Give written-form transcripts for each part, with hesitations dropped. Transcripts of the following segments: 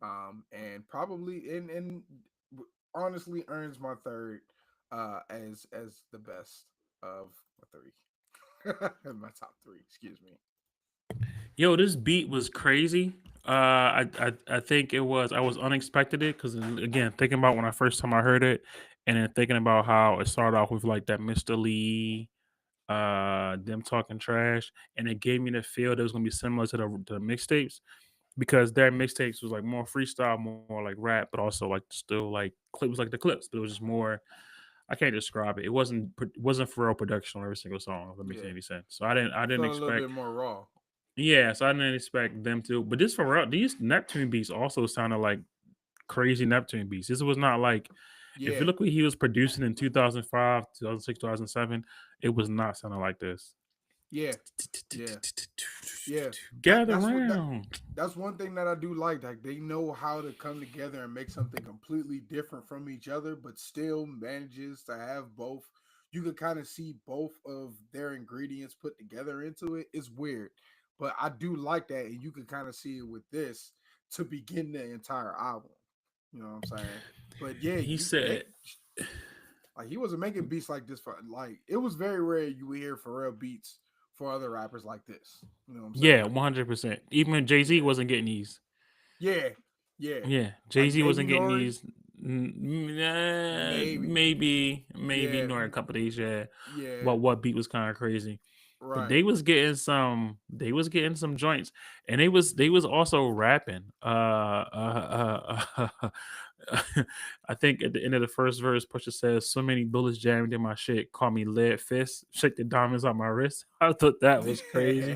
and probably and honestly earns my third as the best of my three, my top three. Excuse me. Yo, this beat was crazy. I think it was I was unexpected it because again thinking about when I first time I heard it, and then thinking about how it started off with like that Mr. Lee, them talking trash, and it gave me the feel that it was gonna be similar to the mixtapes because their mixtapes was like more freestyle, more like rap, but also like still like clips like the clips, but it was just more. I can't describe it. It wasn't for real production on every single song. If that makes Yeah, any sense. So I didn't felt a little expect. bit more raw. Yeah, so I didn't expect them to. But this for real, these Neptune beats also sounded like crazy Neptune beats. This was not like if you Yeah, look what he was producing in 2005, 2006, 2007, it was not sounding like this. yeah, yeah, yeah. That Gather that's what that round. that's one thing that I do like they know how to come together and make something completely different from each other, but still manages to have both. You could kind of see both of their ingredients put together into it. It's weird, but I do like that, and you can kind of see it with this to begin the entire album. You know what I'm saying? But yeah, He you they said, like he wasn't making beats like this for like it was very rare you would hear Pharrell beats for other rappers like this. You know what I'm yeah, saying? 100%. Even Jay Z Yeah. wasn't getting these. Yeah, yeah. Yeah, Jay Like Z maybe wasn't getting Nori, these. maybe. Maybe Yeah, nor a couple days. Yeah, yeah. but what beat was kind of crazy. But Right. they was getting some joints, and they was also rapping. I think at the end of the first verse, Pusha says, "So many bullets jammed in my shit, call me lead fist, shake the diamonds on my wrist." I thought that was crazy.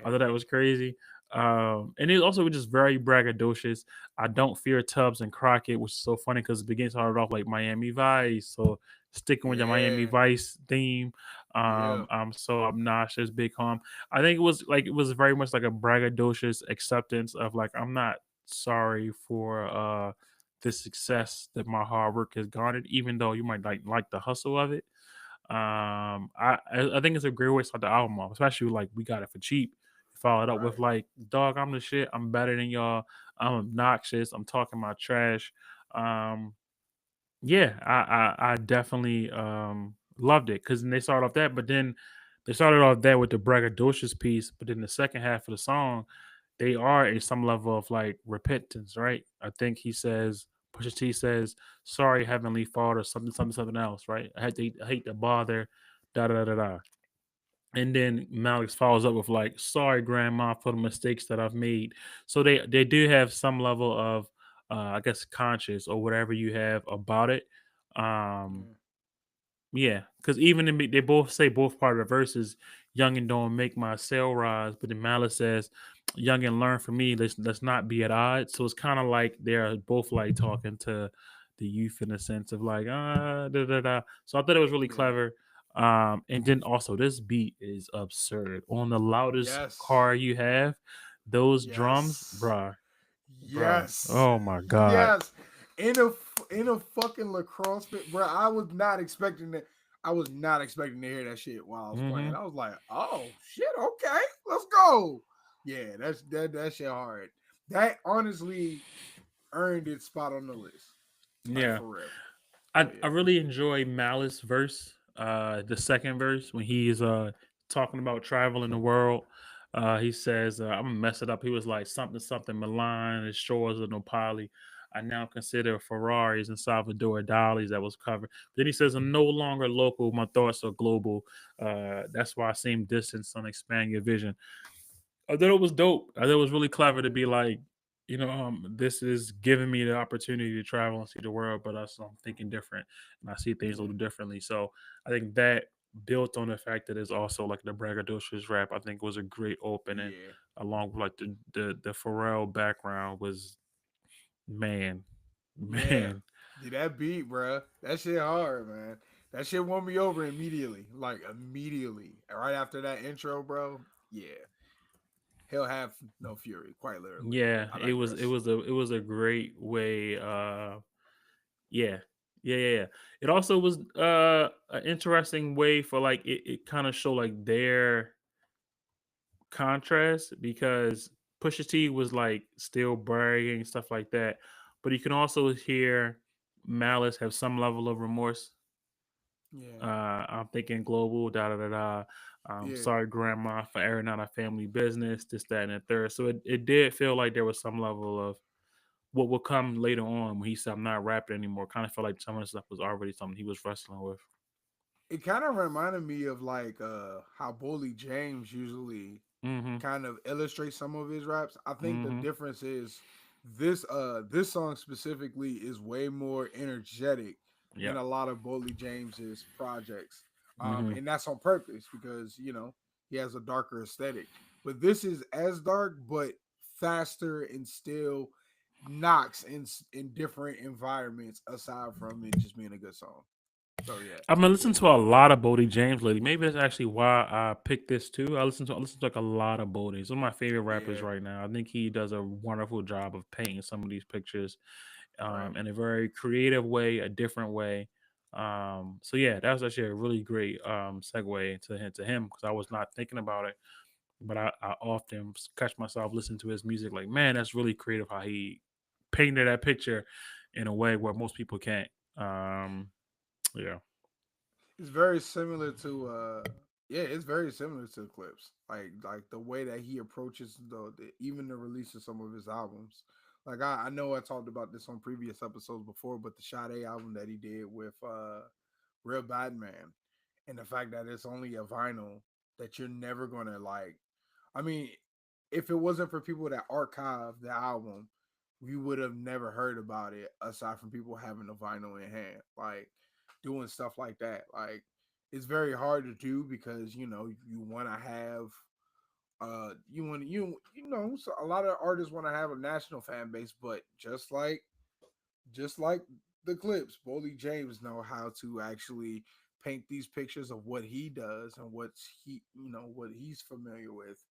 I thought that was crazy. And it also was just very braggadocious. I don't fear Tubbs and Crockett, which is so funny because the beginning started off like Miami Vice. So sticking with the Miami yeah, Vice theme. yeah. I'm so obnoxious, big harm. I think it was very much like a braggadocious acceptance of like I'm not sorry for the success that my hard work has garnered, even though you might like the hustle of it. I think it's a great way to start the album off, especially like we got it for cheap. Followed up with Right. like, dog, I'm the shit. I'm better than y'all. I'm obnoxious. I'm talking my trash. Um, yeah, I definitely loved it because they started off that, but then they started off that with the braggadocious piece, but then the second half of the song, they are in some level of like repentance, right? I think he says, Pusha T says, "Sorry, Heavenly Father," something, something, something else, right? I hate to bother, da da da da. And then Malik follows up with like, "Sorry, Grandma, for the mistakes that I've made." So they do have some level of, I guess, conscious or whatever you have about it. Um, Yeah. yeah, because even they both say both part of the verses, "Young and don't make my cell rise," but then Malice says, "Young and learn from me. Let's not be at odds." So it's kind of like they're both like talking to the youth in a sense of like da da da. So I thought it was really Yeah. clever. And then also this beat is absurd. On the loudest Yes. car you have, those drums, Yes. bruh. Yes. Oh my god. Yes. In a fucking lacrosse fit, bro. I was not expecting that. I was not expecting to hear that shit while I was playing. Hmm. I was like, "Oh shit, okay, let's go." Yeah, that shit hard. That honestly earned its spot on the list, like Yeah. for real. I, Hell I yeah. really enjoy Malice verse, the second verse when he's talking about traveling the world. He says, I'm gonna mess it up. He was like something something Milan and shores of Nopali. I now consider Ferraris and Salvador Dali's that was covered. Then he says, I'm no longer local, my thoughts are global. That's why I seem distance on expand your vision. I thought it was dope. I thought it was really clever to be like, this is giving me the opportunity to travel and see the world, but also I'm thinking different and I see things a Yeah. little differently. So I think that built on the fact that it's also like the braggadocious rap, I think was a great opening, Yeah. along with like the Pharrell background was man, Yeah. man. Dude, that beat, bro. That shit hard, man. That shit won me over immediately. Like immediately. Right after that intro, bro. Yeah. He'll have no fury, quite literally. Yeah, I it was it digress. was a it was a great way. Yeah. Yeah. It also was an interesting way for like it kind of show like their contrast because Pusha T was like still bragging stuff like that, but you can also hear Malice have some level of remorse. Yeah, I'm thinking global, da da da da. yeah. Sorry, grandma, for airing out our family business, this, that, and the third. So it did feel like there was some level of what will come later on when he said, I'm not rapping anymore. Kind of felt like some of the stuff was already something he was wrestling with. It kind of reminded me of like how Bully James usually Mm kind of illustrates some of his raps. I hmm. think Mm the hmm. difference is this song specifically is way more energetic than Yeah. a lot of Bully James's projects. Mm hmm. And that's on purpose because, he has a darker aesthetic. But this is as dark but faster and still knocks in different environments aside from it just being a good song. So yeah. I've been listening to a lot of Bodie James lately. Maybe that's actually why I picked this too. I listen to like a lot of Bodie. He's one of my favorite rappers Yeah. right now. I think he does a wonderful job of painting some of these pictures Right. in a very creative way, a different way. So yeah, that was actually a really great segue to him because I was not thinking about it, but I often catch myself listening to his music like, man, that's really creative how he painted that picture in a way where most people can't. Um, yeah, It's very similar to yeah, it's very similar to Clips. Like the way that he approaches even the release of some of his albums. Like I know I talked about this on previous episodes before, but the Sade album that he did with Real Bad Man and the fact that it's only a vinyl that you're never gonna like. I mean, if it wasn't for people that archive the album, we would have never heard about it aside from people having the vinyl in hand. Like doing stuff like that. Like it's very hard to do because you want to have you want so a lot of artists want to have a national fan base, but just like the Clips, Boldy James know how to actually paint these pictures of what he does and what he's familiar with,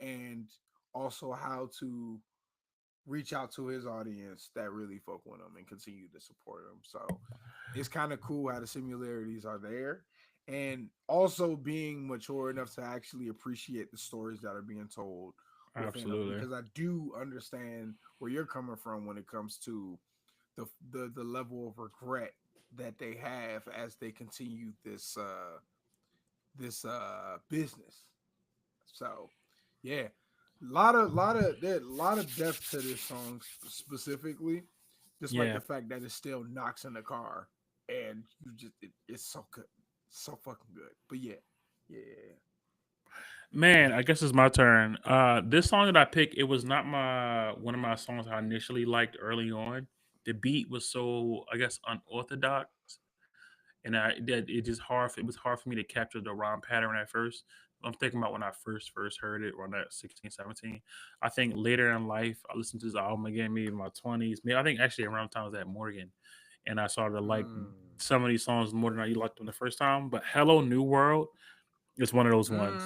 and also how to reach out to his audience that really fuck with him and continue to support him. So it's kind of cool how the similarities are there, and also being mature enough to actually appreciate the stories that are being told within them, absolutely. because I do understand where you're coming from when it comes to the level of regret that they have as they continue this business. So yeah, lot of depth to this song specifically, despite Yeah, the fact that it still knocks in the car, and it's so good, so fucking good. But yeah, yeah, man. I guess it's my turn. This song that I picked, it was not my one of my songs I initially liked early on. The beat was so, I guess, unorthodox, and it was hard for me to capture the rhyme pattern at first. I'm thinking about when I first heard it, around that 16, 17. I think later in life, I listened to this album again, maybe in my 20s. Maybe I think actually around the time I was at Morgan, and I started to like mm, some of these songs more than I liked them the first time. But Hello New World is one of those ones.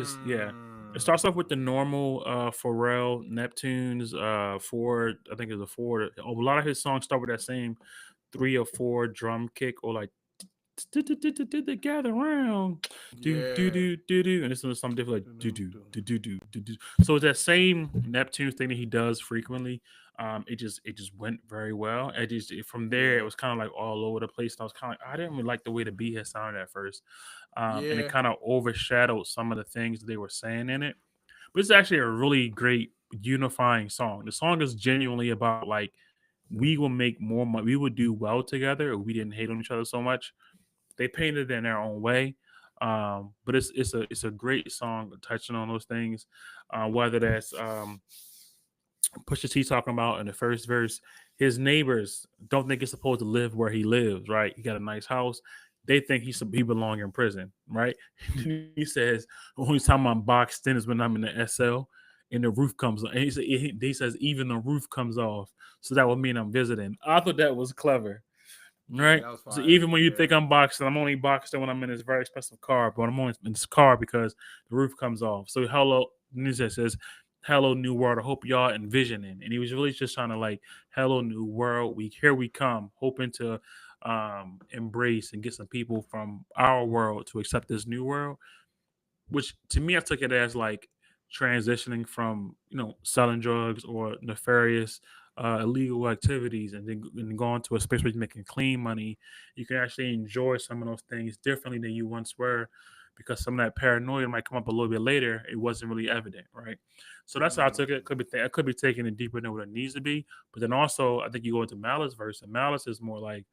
It's yeah. It mm. starts off with the normal Pharrell, Neptunes, Ford. I think it's a Ford. A lot of his songs start with that same 3 or 4 drum kick or like they gather around, do do Yeah. do do do, and this is something different like do do do do do do do. So it's that same Neptune thing that he does frequently. It just went very well. From there it Yeah. was kind of like all over the place. And I was kind of like I didn't really like the way the beat had sounded at first, and it Yeah. kind of overshadowed some of the things they were saying in it. But it's actually a really great unifying song. The song is genuinely about like we will make more money. We would do well together if we didn't hate on each other so much. They painted it in their own way, but it's a great song touching on those things. Whether that's Pusha T talking about in the first verse, his neighbors don't think he's supposed to live where he lives. Right, he got a nice house. They think he belong in prison. Right. He says only time I'm boxed in is when I'm in the SL. And the roof comes on. And he says, even the roof comes off. So that would mean I'm visiting. I thought that was clever. Yeah, Right. that was So fire. even when you Yeah. think I'm boxed, I'm only boxed in when I'm in this very expensive car, but I'm only in this car because the roof comes off. So hello, Nisa says, "Hello, new world. I hope y'all envisioning." And he was really just trying to like, "Hello, new world. We come, hoping to embrace and get some people from our world to accept this new world." Which to me, I took it as like transitioning from selling drugs or nefarious illegal activities, and going to a space where you're making clean money. You can actually enjoy some of those things differently than you once were, because some of that paranoia might come up a little bit later. It wasn't really evident, right? So that's how I Mm, took it. I could be taking it deeper than what it needs to be. But then also, I think you go into Malice verse, and Malice is more like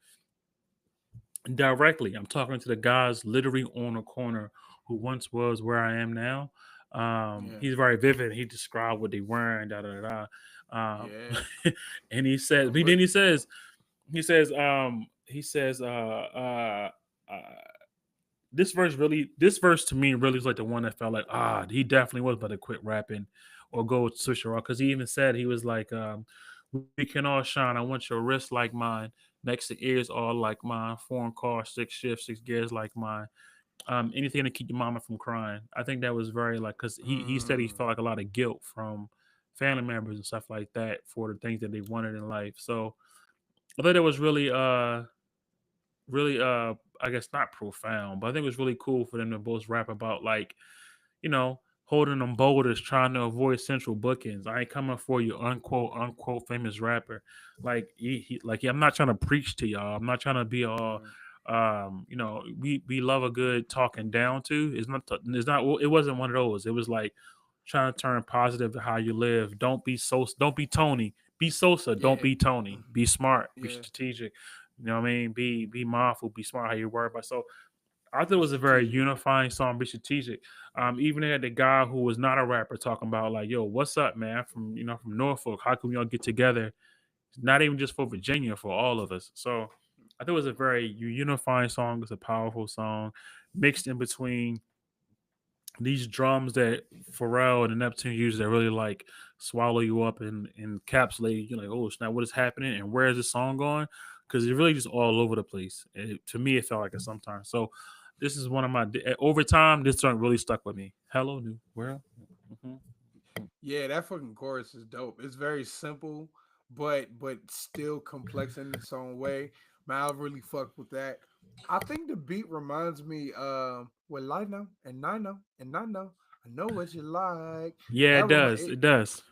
directly. I'm talking to the guys literally on the corner who once was where I am now. yeah, He's very vivid. He described what they wearing, da da da. yeah. And he says, I'm but then with. he says, uh, this verse to me really is like the one that felt like, he definitely was about to quit rapping or go switch around. Because he even said, he was like, we can all shine. I want your wrist like mine, next to ears all like mine, foreign car, six shifts, six gears like mine. Anything to keep your mama from crying. I think that was very like, because he said he Mm, felt like a lot of guilt from family members and stuff like that for the things that they wanted in life. So I thought it was really I guess not profound, but I think it was really cool for them to both rap about, like, holding them boulders, trying to avoid central bookings. I ain't coming for you, unquote famous rapper. Like like, yeah, I'm not trying to preach to y'all. I'm not trying to be all mm, we love a good talking down to. It's not it wasn't one of those. It was like trying to turn positive to how you live. Don't be Tony. Be Sosa, don't yeah, be Tony. Be smart, be yeah. strategic. You know what I mean? Be mindful, be smart how you work. But so I thought it Be was a very strategic. unifying song, be strategic. Even had the guy who was not a rapper talking about, like, yo, what's up, man? From Norfolk. How can we all get together? Not even just for Virginia, for all of us. So I think it was a very unifying song. It's a powerful song, mixed in between these drums that Pharrell and Neptune use that really like swallow you up and encapsulate. You're like, oh snap, what is happening and where is this song going? Because it's really just all over the place. To me, it felt like it sometimes. So this is one of my over time. This song really stuck with me. Hello, new world. Mhm. Yeah, that fucking chorus is dope. It's very simple, but still complex in its own way. Man, I really fuck with that. I think the beat reminds me well, I know and I know and I know what you like. Yeah, it That remind does. it, It does.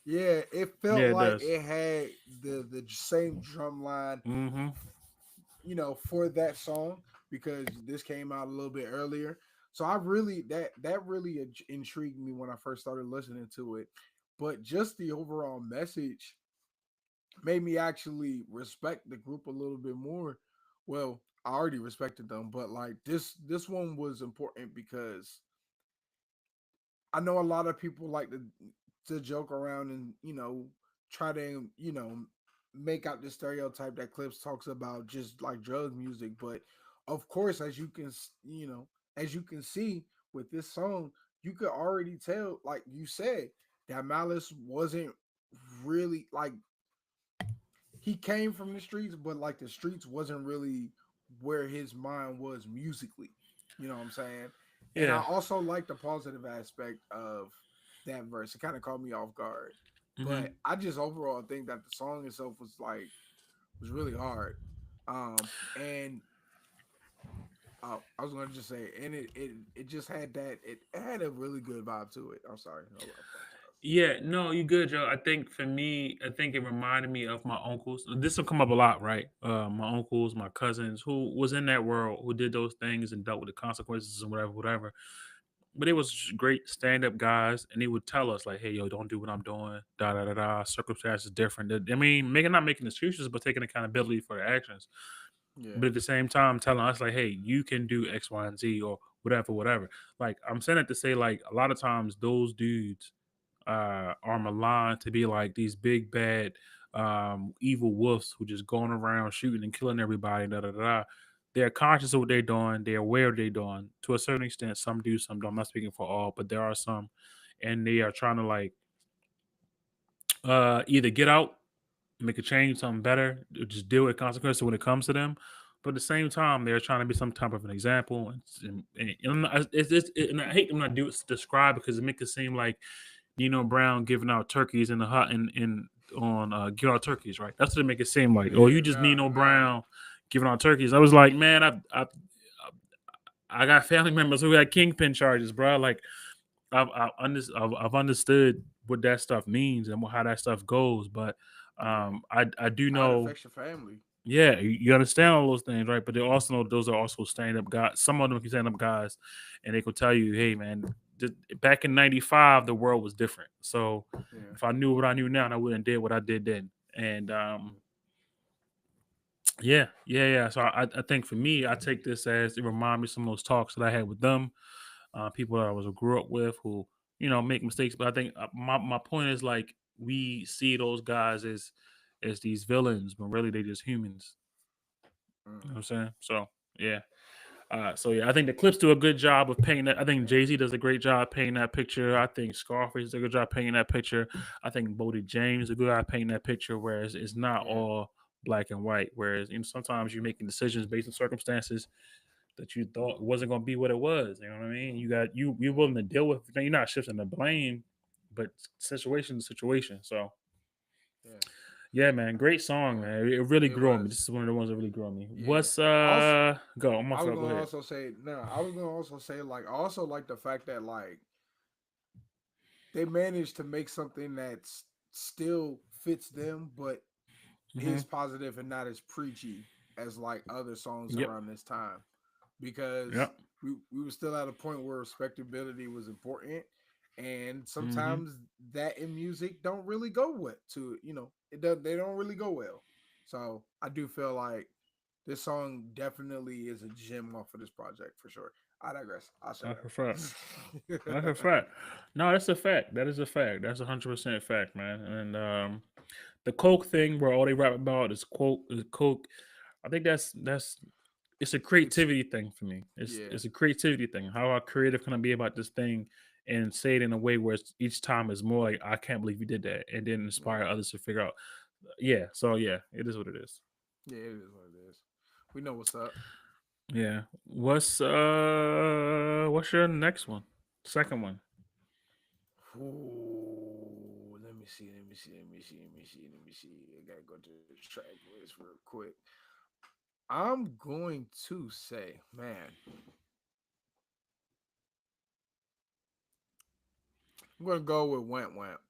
yeah, it felt Yeah, it like does. it had the same drum line, Mm-hmm. for that song because this came out a little bit earlier. So I really that really intrigued me when I first started listening to it. But just the overall message made me actually respect the group a little bit more. Well, I already respected them, but like this one was important because I know a lot of people like to joke around and try to make out the stereotype that Clips talks about just like drug music, but of course, as you can as you can see with this song, you could already tell, like you said, that Malice wasn't really like he came from the streets, but like the streets wasn't really where his mind was musically. You know what I'm saying? And I Yeah. also like the positive aspect of that verse. It kind of caught me off guard. Mm-hmm. But I just overall think that the song itself was really hard. And I was gonna just say, and it just had it had a really good vibe to it. I'm sorry, I apologize. Yeah, no, you good, Joe. I think for me, I think it reminded me of my uncles. This will come up a lot, right? My uncles, my cousins, who was in that world, who did those things and dealt with the consequences and whatever, whatever. But it was just great stand-up guys, and they would tell us like, "Hey, yo, don't do what I'm doing." Da da da da. Circumstances different. I mean, not making excuses, but taking accountability for their actions. Yeah, But at the same time, telling us like, "Hey, you can do X, Y, and Z, or whatever, whatever." Like, I'm saying it to say, like, a lot of times those dudes are maligned to be like these big bad evil wolves who just going around shooting and killing everybody. Da da da. Da. They're conscious of what they're doing. They're aware of what they're doing to a certain extent. Some do, some don't. I'm not speaking for all, but there are some, and they are trying to like either get out, make a change, something better, or just deal with consequences when it comes to them. But at the same time, they're trying to be some type of an example, and I hate them not do describe because it makes it seem like Nino Brown giving out turkeys in the hot in on give out turkeys, right? That's what it make it seem like. Oh, yeah, you just nah, Nino nah. Brown giving out turkeys. I was like, man, I got family members who got kingpin charges, bro. Like, I've understood what that stuff means and how that stuff goes, but Yeah. I do How it know. affects your family. Yeah, you understand all those things, right? But they also know those are also stand up guys. Some of them can stand up guys, and they could tell you, "Hey, man, back in '95, the world was different. So Yeah. if I knew what I knew now, I wouldn't have did what I did then." And yeah, yeah, yeah. So I think for me, I take this as it remind me of some of those talks that I had with them, people that I was grew up with who make mistakes. But I think my point is like we see those guys as these villains, but really they just humans. You know what Mm. I'm saying? So yeah. So yeah, I think the clips do a good job of painting that. I think Jay Z does a great job painting that picture. I think Scarface does a good job painting that picture. I think Bodie James is a good guy painting that picture. Whereas it's not Yeah. all black and white. Whereas sometimes you're making decisions based on circumstances that you thought wasn't going to be what it was. You know what I mean? You're willing to deal with. You're not shifting the blame, but situation to situation. So Yeah. yeah, man, great song, Yeah. man. It really It grew on me. was. This is one of the ones that really grew on me. Yeah. What's Also, go? I'm I off. was Go gonna ahead. also say no. I was gonna also say like I also like the fact that like they managed to make something that still fits them, but Mm-hmm. is positive and not as preachy as like other songs Yep. around this time, because Yep. we were still at a point where respectability was important, and Mm-hmm. sometimes that in music don't really go with to it does they don't really go well. So I do feel like this song definitely is a gem off of this project for sure. I digress. I'll shut That's a fact. That's a up. fact. No, that's a fact. That is a fact. That's 100% fact, man. And the coke thing, where all they rap about is coke. I think that's it's a It's creativity thing for me. yeah, It's a creativity thing. How our creative can I be about this thing and say it in a way where each time is more like I can't believe you did that, and then inspire yeah, others to figure out. Yeah. So yeah, it is what it is. yeah. It is what it is. We know what's up. Yeah. What's your next one? Second one. Ooh, let me see. Let me see. Let me see. Let me see. Let me see. I gotta go to the track list real quick. I'm going to say, man, I'm gonna go with Wamp Wamp.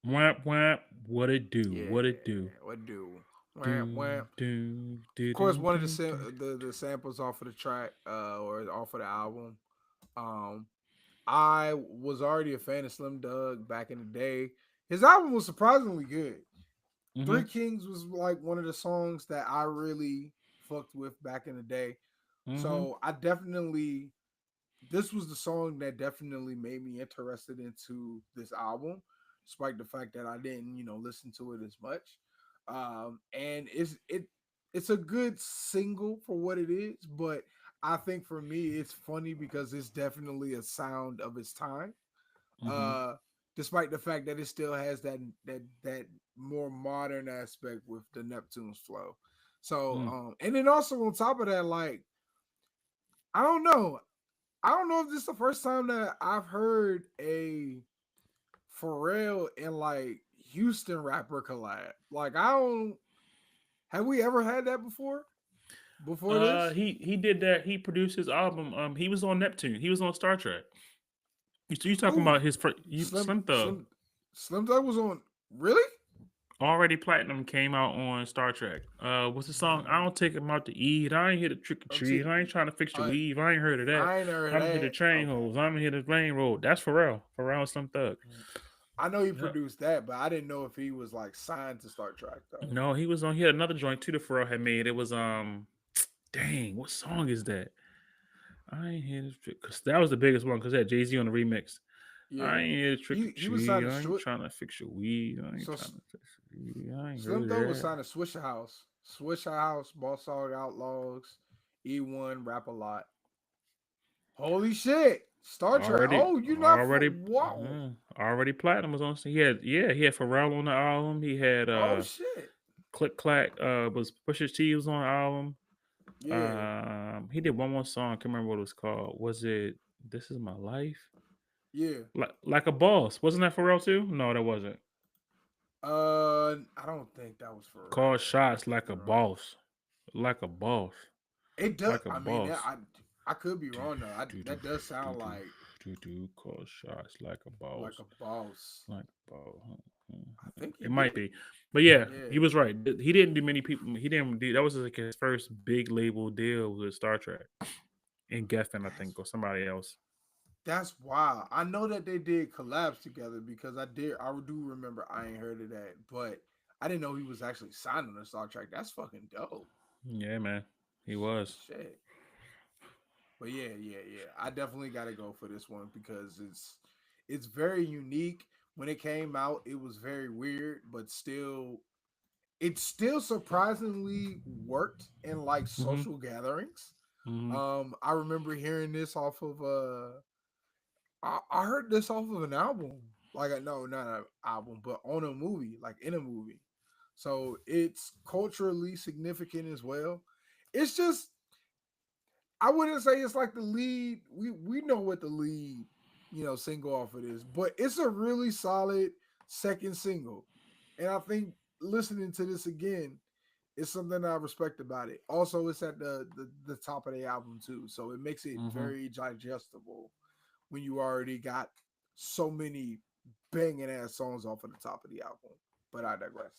Wamp wamp. What it do? Yeah, What it do? what do Wamp Do Wamp? do Of do course, do one of do do. the samples off of the track, or off of the album. Um, I was already a fan of Slim Doug back in the day. His album was surprisingly good. Mhm. Three Kings was like one of the songs that I really fucked with back in the day. Mhm. So I definitely this was the song that definitely made me interested into this album, despite the fact that I didn't, listen to it as much. And it's a good single for what it is, but I think for me it's funny because it's definitely a sound of its time. Mhm. Uh Despite the fact that it still has that more modern aspect with the Neptune's flow. So Mm. and then also on top of that, like I don't know. I don't know if this is the first time that I've heard a Pharrell and like Houston rapper collab. Like I don't have we ever had that before? Before this? He did that. He produced his album. He was on Neptune. He was on Star Trek. You talking Who? about his Slim Slim Thug? Slim Slim Thug was on really? Already Platinum came out on Star Trek. What's the song? I don't take him out to eat. I ain't here to trick or I'm t- treat. I ain't trying to fix your I weave. I ain't heard of that. I ain't heard I'm here to that. train Okay. hoes. I'm here to lane road. That's Pharrell. Pharrell and Slim Thug. I know he Yep. produced that, but I didn't know if he was like signed to Star Trek though. No, he was on. He had another joint too that Pharrell had made. It was dang, what song is that? I ain't here to trick because that was the biggest one because that Jay Z on the remix. I Yeah. ain't here to trick or He was signed treat. to I ain't trying to fix your weed. I ain't so trying to fix your weed. I ain't heard Slim of Thug was that. signed to Swisher House. Swisher House, Boss Hog Outlaws, E1, Rap a Lot. Holy shit. Star Trek. Already, Oh, you not for already, whoa. already platinum was on. He had Pharrell on the album. He had Oh shit. Click Clack was Pusha T was on the album. Yeah. He did one more song. I can't remember what it was called. Was it This Is My Life? Yeah. Like a Boss. Wasn't that Pharrell too? No, that wasn't. I don't think that was for Called real. I Shots could be Like a wrong. Boss. Like a Boss. It does Like a I mean Boss. I could be Do, wrong though. do, do, That does do, sound do, like Call shots like a like boss, a boss. like a boss. I think he It might did. be, but yeah, he Yeah, was right. He didn't do many people. He didn't do that was like his first big label deal with Star Trek and Geffen, I that's think, or somebody else. that's wild. I know that they did collabs together because I do remember I ain't heard of that, but I didn't know he was actually signed on the Star Trek. That's fucking dope. Yeah, man, he was. Shit. But yeah. I definitely got to go for this one because it's very unique. When it came out, it was very weird, but still it still surprisingly worked in like Hmm. social gatherings. Hmm. I remember hearing this off of I heard this off of an album. Like no, not an album, but on a movie, like in a movie. So it's culturally significant as well. It's just I wouldn't say it's like the lead. We know what the lead, single off of this, but it's a really solid second single. And I think listening to this again is something I respect about it. Also, it's at the top of the album too, so it makes it Hmm. very digestible when you already got so many banging ass songs off of the top of the album. But I digress.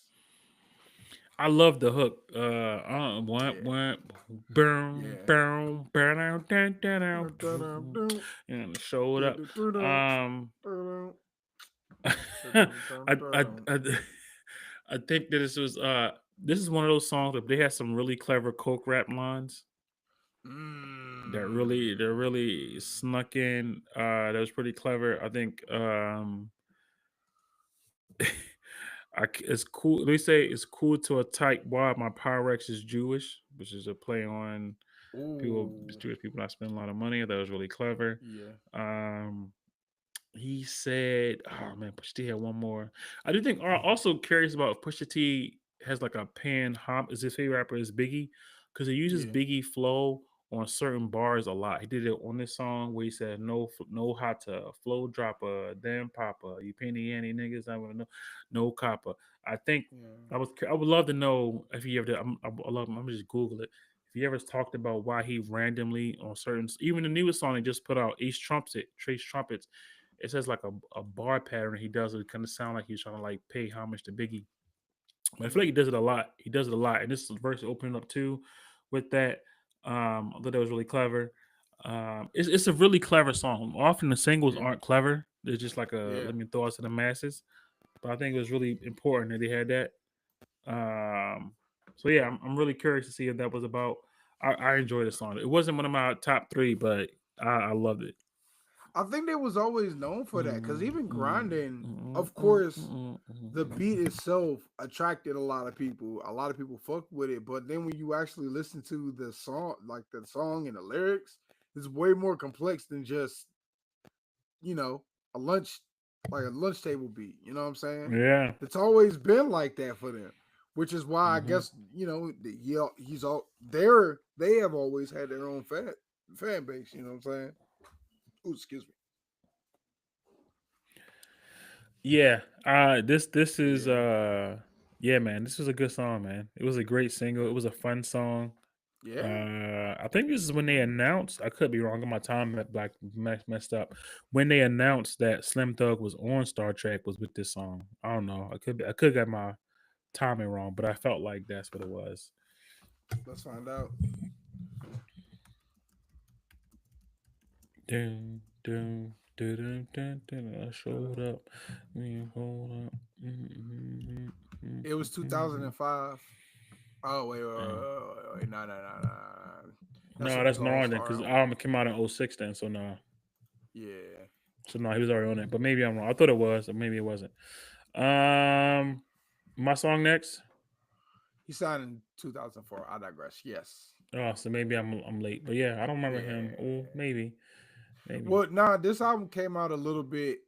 I love the hook. Yeah, Boom, yeah. boom, boom, down, down, down, and show it Yeah, up. Um, I I think that this is one of those songs that they had some really clever coke rap lines that Mm. really snuck in. That was pretty clever. I think it's cool. They say it's cool to a tight wad. My Pyrex is Jewish, which is a play on people, Ooh, Jewish people not spend a lot of money. That was really clever. yeah, Um, he said, "Oh man, Pusha T had one more." I do think. Also curious about if Pusha T has like a pan hop. Is his favorite rapper is Biggie because he uses yeah, Biggie flow on certain bars a lot. He did it on this song where he said, "No hotter flow dropper, then popper. You penny any niggas I want to know, no copper." I think yeah, I would love to know if he ever. I love. I'm gonna just Google it. If he ever talked about why he randomly on certain, even the newest song they just put out, Trace Trumpets, it says like a bar pattern he does. It kind of sound like he's trying to like pay homage to Biggie. But I feel like he yeah, does it a lot. He does it a lot, and this verse opening up too with that. I thought that was really clever. It's a really clever song. Often the singles yeah, aren't clever. They're just like a yeah. let me throw it to the masses. But I think it was really important that they had that. Um, so yeah, I'm really curious to see if that was about. I enjoyed the song. It wasn't one of my top three, but I loved it. I think they was always known for that because Mm, even mm, grinding, mm, of mm, course, mm, the mm. beat itself attracted a lot of people. A lot of people fucked with it, but then when you actually listen to the song, like the song and the lyrics, it's way more complex than just you know a lunch, like a lunch table beat. You know what I'm saying? Yeah. It's always been like that for them, which is why I Hmm. guess he's all they have always had their own fan base. You know what I'm saying? Ooh, excuse Yeah. This me. is Yeah, yeah, man. This was a good song, man. It was a great single. It was a fun song. yeah. I think this is when they announced. I could be wrong. My time at Black messed up. When they announced that Slim Thug was on Star Trek was with this song. I don't know. I could get my timing wrong, but I felt like that's what it was. Let's find out. Dun, dun, dun, dun, dun, dun, I showed up. Hold up. Mm, mm, It was mm. 2005. Oh Uh, wait. No. That's no, a that's Gauze Northern because the album. album came out in '06 then. So no. Yeah, So no, he was already on it. But maybe I'm wrong. I thought it was, or maybe it wasn't. Um my song next. he signed in 2004. I digress. Yes. Oh, so maybe I'm late. But yeah, I don't remember him. Yeah. Oh, maybe. Maybe. Well, nah, this album came out a little bit.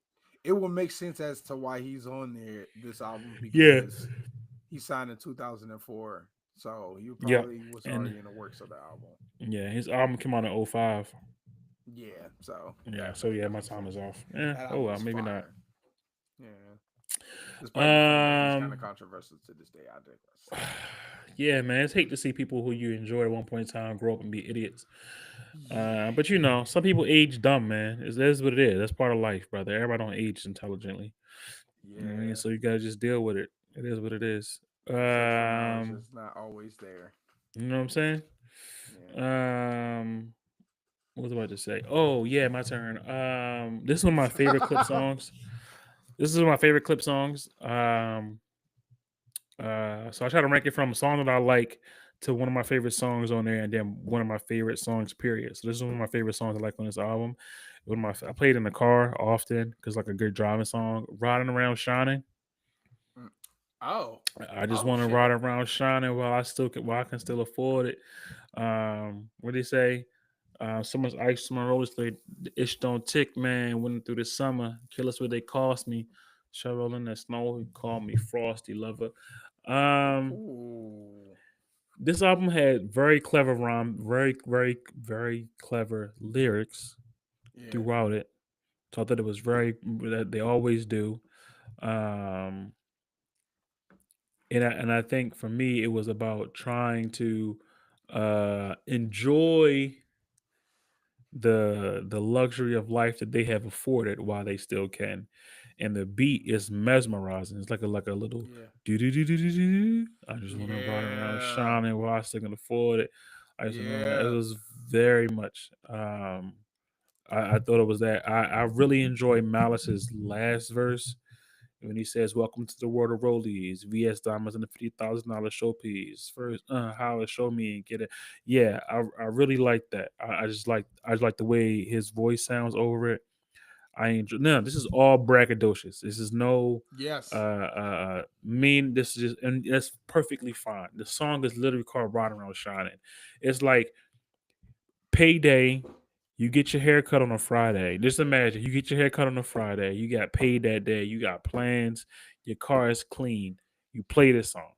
It will make sense as to why he's on there. This album Yeah. because he signed in 2004, so he Yeah. probably was And already in the works of the album. yeah, his album came out in '05. Yeah, so Yeah, so definitely, yeah, my definitely. time is off. Eh, That oh album well, was maybe not. fire. Yeah. despite the fact that he's kind of Um, controversial to this day. I digress. yeah, man, it's hate to see people who you enjoyed at one point in time grow up and be idiots. Yeah, But you know, some people age dumb, man. That's what it is. That's part of life, brother. Everybody don't age intelligently. You know what I mean? yeah. So you gotta just deal with it. It is what it is. Conceptual knowledge is not always there. You know what I'm saying? Yeah. Um, what was I about to say? Oh yeah, my turn. This is one of my favorite clip songs. This is one of my favorite clip songs. So I try to rank it from a song that I like to one of my favorite songs on there, and then one of my favorite songs. Period. So this is one of my favorite songs I like on this album. I play it in the car often because like a good driving song. Riding around shining. Mm. Oh, I just oh want to shit. ride around shining while I can still afford it. What do you say? So much ice on my roller skate. The ish don't tick, man. Went through the summer. Kill us what they cost me. Shovel in the snow. He called me Frosty Lover. Um, Ooh. this album had very clever rhyme, very clever lyrics Yeah. throughout it. So I thought it was very that they always do. Um, and I think for me it was about trying to enjoy the luxury of life that they have afforded while they still can. And the beat is mesmerizing. It's like a little Yeah. do do do do do do. I just want to ride around Yeah. shining while I still can afford it. I just want to. It Yeah. was very much. I thought it was that. I really enjoy Malice's last verse when he says, "Welcome to the world of rollies, VS diamonds, and the $50,000 showpiece. First, how it show me and get it." Yeah, I really like that. I just like the way his voice sounds over it. I enjoy. No, this is all braggadocious. This is no Yes. mean. This is just, and that's perfectly fine. The song is literally called "Riding Around Shining." It's like payday. You get your hair cut on a Friday. Just imagine you get your hair cut on a Friday. You got paid that day. You got plans. Your car is clean. You play this song.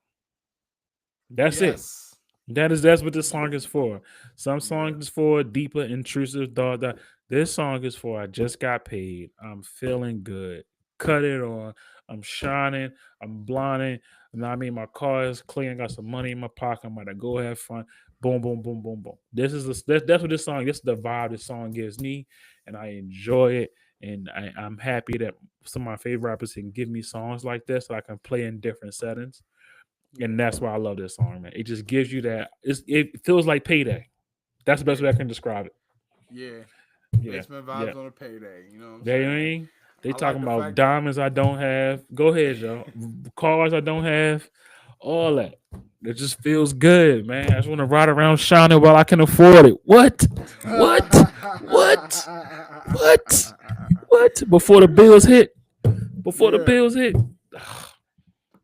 That's it. Yes. That's what this song is for. Some Yeah. songs is for deeper, intrusive thought. This song is for I just got paid. I'm feeling good. Cut it on. I'm shining. I'm blinding. And I mean, my car is clean. I got some money in my pocket. I'm about to go have fun. Boom, boom, boom, boom, boom. That's what this song. This is the vibe this song gives me, and I enjoy it. And I'm happy that some of my favorite rappers can give me songs like this that I can play in different settings, and Yeah. that's why I love this song, man. It just gives you that. It feels like payday. That's the best way I Yeah. can describe it. Yeah. Yeah, Basement yeah. vibes on a payday. You know what I'm They saying? mean they I like talking the about fact. diamonds I don't have. Go ahead, y'all. Cars I don't have. All that. It just feels good, man. I just want to ride around shining while I can afford it. What? What? What? What? What? Before the bills hit. Before the Yeah. bills hit.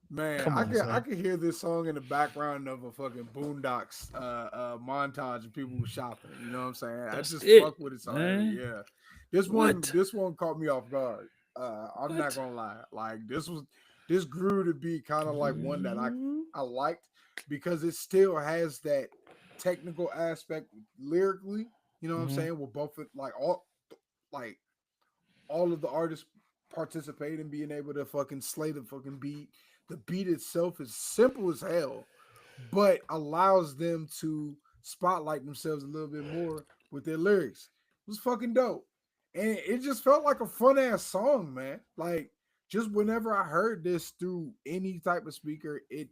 Man, Come on, I son. can hear this song in the background of a fucking Boondocks montage of people shopping. You know what I'm saying? I That's just it, fuck with it so heavy. man. Yeah, What? this one caught me off guard. I'm not What? gonna lie. Like this grew to be kind of like one that I liked because it still has that technical aspect lyrically. You know what I'm Mm-hmm. saying? With both like all of the artists participate in being able to fucking slay the fucking beat. The beat itself is simple as hell, but allows them to spotlight themselves a little bit more with their lyrics. It was fucking dope. And it just felt like a fun ass song, man. Like just whenever I heard this through any type of speaker, it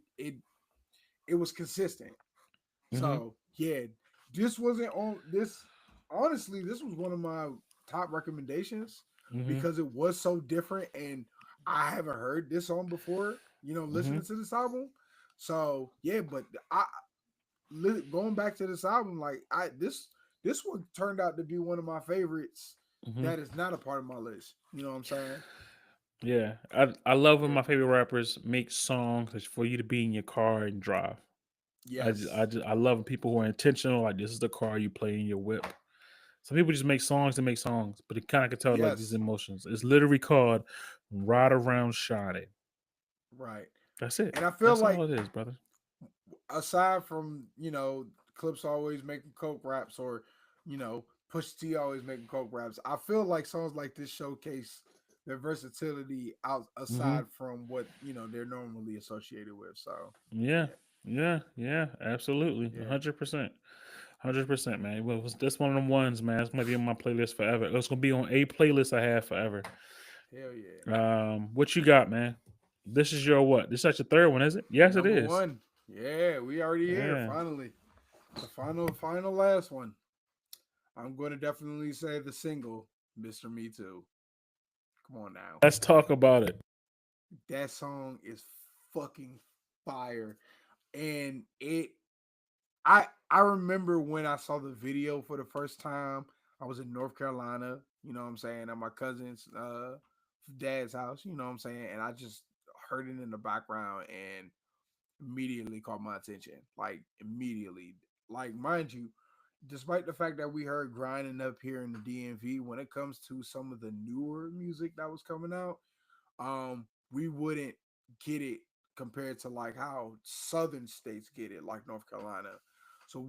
was consistent. Mm-hmm. So yeah, this wasn't on this. Honestly, this was one of my top recommendations Mm-hmm. because it was so different, and I haven't heard this song before. You know, Mm-hmm. listening to this album. So yeah, but going back to this album, like this one turned out to be one of my favorites. Mm-hmm. That is not a part of my list. You know what I'm saying? Yeah, I love when Yeah. my favorite rappers make songs that's for you to be in your car and drive. Yes. I love when people who are intentional. Like this is the car you play in your whip. Some people just make songs to make songs, but it kind of can tell like these Yes. emotions. It's literally called "Ride Around Shining." Right. That's it. And I feel That's like all it is, brother. aside from Clips always making coke raps or Push T always making coke raps, I feel like songs like this showcase their versatility out Hmm. aside from what they're normally associated with. So Yeah, yeah, yeah, absolutely, yeah, 100%, 100%, man. Well, this one of them ones, man. It's gonna be on my playlist forever. It's gonna be on a playlist I have forever. hell yeah. What you got, man? This is your what? This is your third one, is it? Yes, it Number is. one, yeah, we already here Yeah. finally. The final last one. I'm going to definitely say the single, Mr. Me Too. Come on now. Let's talk about it. That song is fucking fire. And I remember when I saw the video for the first time. I was in North Carolina, you know what I'm saying, at my cousin's dad's house, you know what I'm saying, and I just heard it in the background and immediately caught my attention. Like immediately. Like mind you, despite the fact that we heard grinding up here in the DMV, when it comes to some of the newer music that was coming out, we wouldn't get it compared to like how southern states get it, like North Carolina. So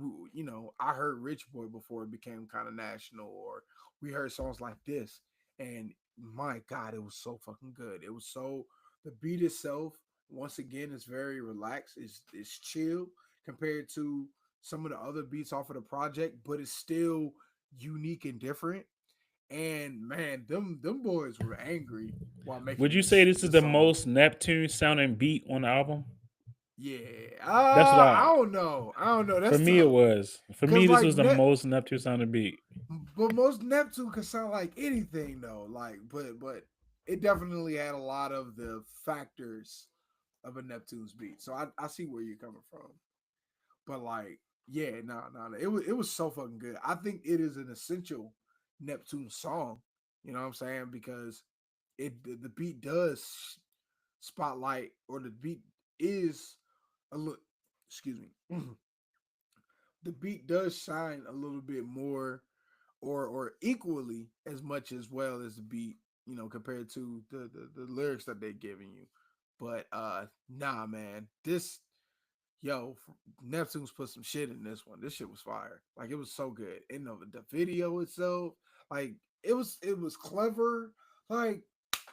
I heard Rich Boy before it became kind of national, or we heard songs like this, and my God, it was so fucking good. It was so the beat itself, once again, is very relaxed. It's chill compared to some of the other beats off of the project, but it's still unique and different. And man, them boys were angry while Would making you say this this is this the song. most Neptune sounding beat on the album? Yeah, That's what I I. don't know. I don't know. For That's me, it tough. was. For Cause me, this like was the most Neptune sounding beat. but most Neptune can sound like anything though. Like, but it definitely had a lot of the factors of a Neptune's beat. So I see where you're coming from. But like, yeah, no. It was so fucking good. I think it is an essential Neptune song. You know what I'm saying? Because the beat does spotlight, or the beat is a little, excuse me, the beat does shine a little bit more, or equally as much as well as the beat, compared to the lyrics that they're giving you. But nah, man, this yo, Neptune's put some shit in this one. This shit was fire. Like it was so good. And the video itself, like it was clever. Like,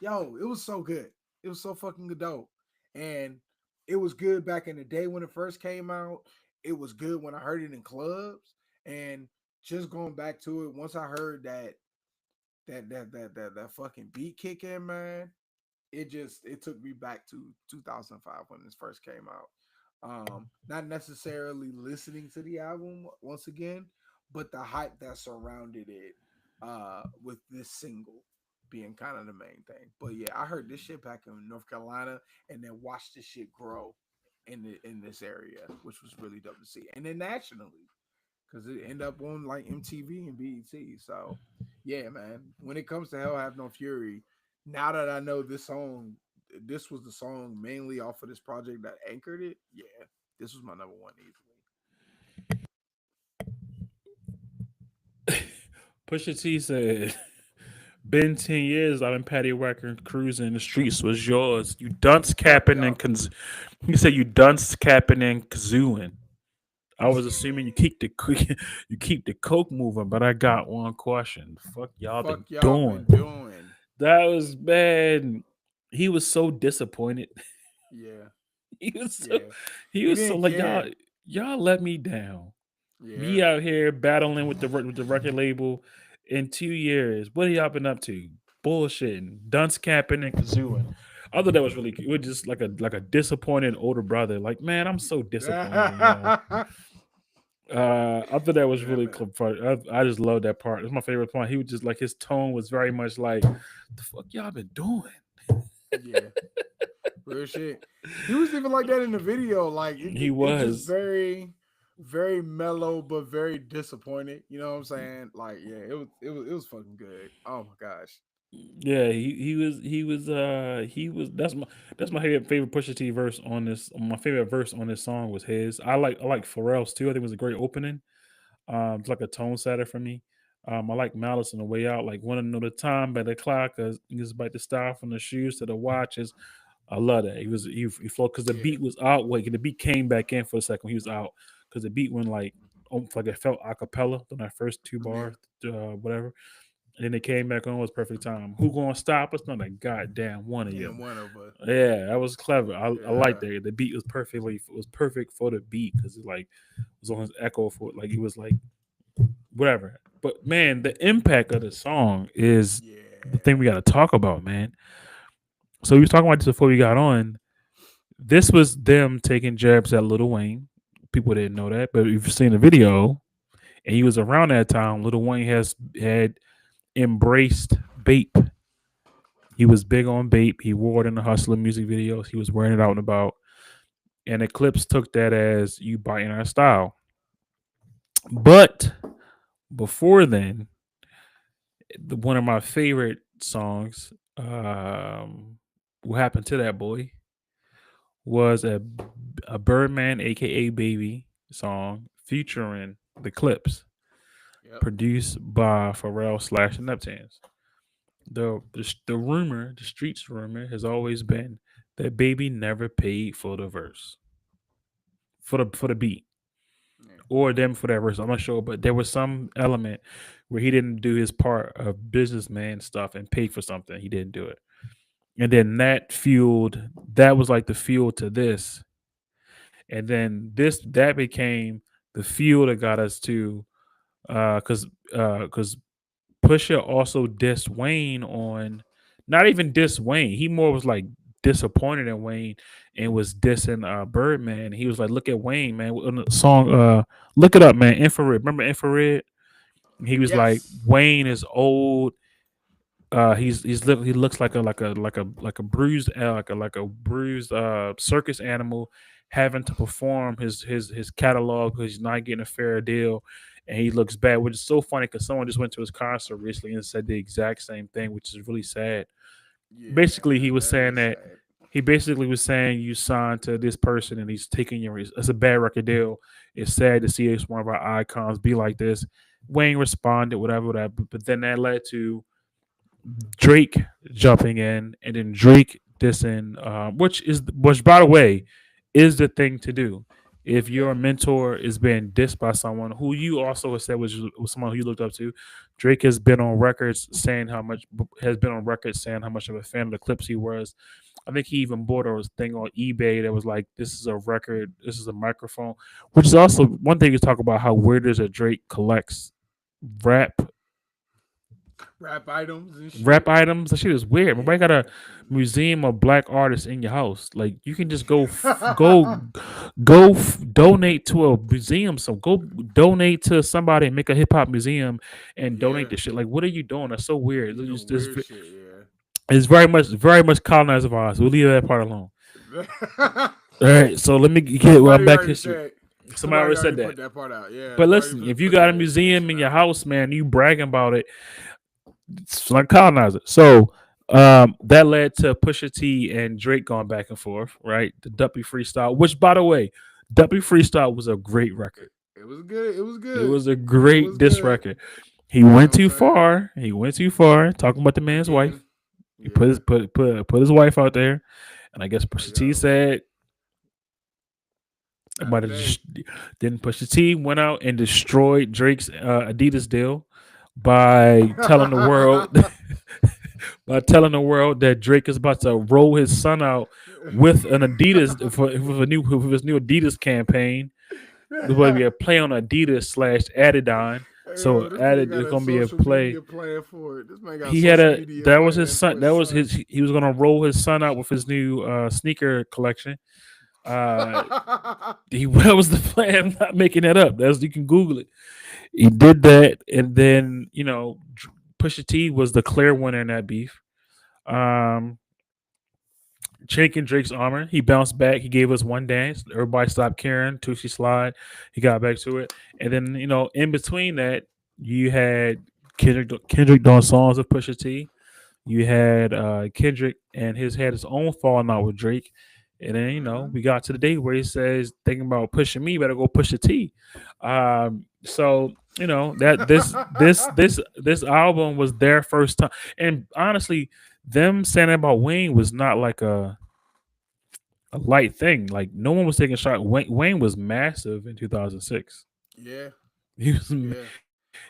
yo, it was so good. It was so fucking dope. And it was good back in the day when it first came out. It was good when I heard it in clubs. And just going back to it, once I heard that fucking beat kick in, man, it took me back to 2005 when this first came out. Not necessarily listening to the album once again, but the hype that surrounded it, with this single being kind of the main thing. But yeah, I heard this shit back in North Carolina, and then watched this shit grow in this area, which was really dope to see. And then nationally, because it ended up on like MTV and BET. So yeah, man. When it comes to Hell Have No Fury, now that I know this was the song mainly off of this project that anchored it. Yeah, this was my number one easily. Pusha T said, "Been 10 years. I've been patty whacking, cruising. The streets was yours. You dunce Fuck capping and y'all. he said you dunce capping and kazooing. I was assuming you keep the you keep the coke moving, but I got one question. Fuck y'all been Fuck y'all doing? been doing. That was bad. He was so disappointed. Yeah, He was so yeah. he He was so didn't like care. y'all let me down. Yeah. Me out here battling with the record label in 2 years. What have y'all been up to? Bullshitting, dunce capping and kazooing. I thought that was really it was just like a disappointed older brother. Like, man, I'm so disappointed in y'all. Yeah, I thought that was really man. I just love that part. It's my favorite part. He was just like his tone was very much like, "The fuck y'all been doing?" Yeah. Real shit. He was even like that in the video. Like He it just was. very, very mellow, but very disappointed. You know what I'm saying? Like, yeah, it was fucking good. Oh my gosh. Yeah, he was that's my favorite Pusha T verse on this. My favorite verse on this song was his. I like Pharrell's too. I think it was a great opening. It's like a tone setter for me. I like Malice on the way out. Like want to know the time by the clock. It's about the style from the shoes to the watches. I love that. He flowed because the Yeah, beat was out. Wait, the beat came back in for a second. He was out because the beat went like almost like it felt a cappella on that first two yeah, bars, whatever. And then they came back on. It was perfect time. Who gonna stop us? Not a goddamn one of you. And one of us. Yeah, that was clever. I like Yeah. that. The beat was perfectly it was perfect for the beat because it like was on his echo for like it was like whatever. But man, the impact of the song is the thing Yeah. we got to talk about, man. So we was talking about this before we got on. This was them taking jabs at Lil Wayne. People didn't know that, but if you've seen the video, and he was around that time, Lil Wayne had embraced Bape. He was big on Bape. He wore it in the Hustler music videos. He was wearing it out and about. And Eclipse took that as you biting our style. But before then, one of my favorite songs, "What Happened to That Boy," was a Birdman, aka Baby, song featuring the Clips, Yep. produced by Pharrell slash the Neptunes. The rumor, the streets rumor, has always been that Baby never paid for the verse, for the beat, Yeah. or them for that verse. I'm not sure, but there was some element where he didn't do his part of businessman stuff and pay for something. He didn't do it, and then that was like the fuel to this, and then that became the fuel that got us to because Pusha also dissed Wayne on, not even diss Wayne. He more was like disappointed in Wayne and was dissing Birdman. He was like, "Look at Wayne, man." On the song, look it up, man. Infrared. Remember Infrared? He was like, Yes. Wayne is old. He looks like a bruised like a bruised circus animal having to perform his catalog because he's not getting a fair deal, and he looks bad, which is so funny because someone just went to his concert recently and said the exact same thing, which is really sad. Basically, Yeah, that is sad. he basically was saying you signed to this person and he's taking your. It's a bad record deal. It's sad to see it's one of our icons be like this. Wayne responded, whatever that, but then that led to Drake jumping in, and then Drake dissing, which by the way is the thing to do. If Yeah. your mentor is being dissed by someone who you also said was someone who you looked up to, Drake has been on record saying how much of a fan of the clips he was. I think he even bought a thing on eBay that was like, "This is a record, this is a microphone," which is also one thing you talk about how weird it is that Drake collects rap Rap items and rap shit. items. That shit is weird. Nobody got a Yeah. museum of black artists in your house. Like you can just go donate to a museum. So go donate to somebody and make a hip hop museum and donate Yeah. the shit. Like what are you doing? That's so weird. You doing It's, weird shit, yeah. it's very much colonized of ours. We'll leave that part alone. All right. So let me get well somebody back already history. said Somebody somebody already already said put that. that part out. Yeah, But somebody listen, if you put got a that museum information in your out. house, man, you bragging about it, it's like colonizer. So that led to Pusha T and Drake going back and forth, right? The Duppy freestyle, which by the way, Duppy freestyle was a great record. It was good. It was It good. was a It great was diss good. record. He You know went what I'm too saying? far. He went too far talking about the man's wife. Again. He put Yeah. put his wife out there, and I guess Like, Pusha T yo, said, not "About to today. then Pusha T went out and destroyed Drake's Adidas deal by telling the world by telling the world that Drake is about to roll his son out with an Adidas with his new Adidas campaign. There's going to be a play on Adidas slash Adidon. Hey, So yo, this nigga added got there's a going to be a social play. media plan for it. This man got He had social a media that was his plan for son. his That was son. his. He was going to roll his son out with his new sneaker collection. Uh, that was the plan. I'm not making that up. That's you can Google it. He did that, and then Pusha T was the clear winner in that beef. Um, Chink and Drake's armor. He bounced back. He gave us one dance. Everybody stopped caring. Tootsie slide. He got back to it, and then in between that, you had Kendrick doing songs with Pusha T. You had Kendrick and his had his own falling out with Drake. And then Mhm. we got to the day where he says, "Thinking about pushing me, better go push the T." So that this album was their first time, and honestly, them saying about Wayne was not like a light thing. Like no one was taking a shot. Wayne was massive in 2006. Yeah, He was yeah.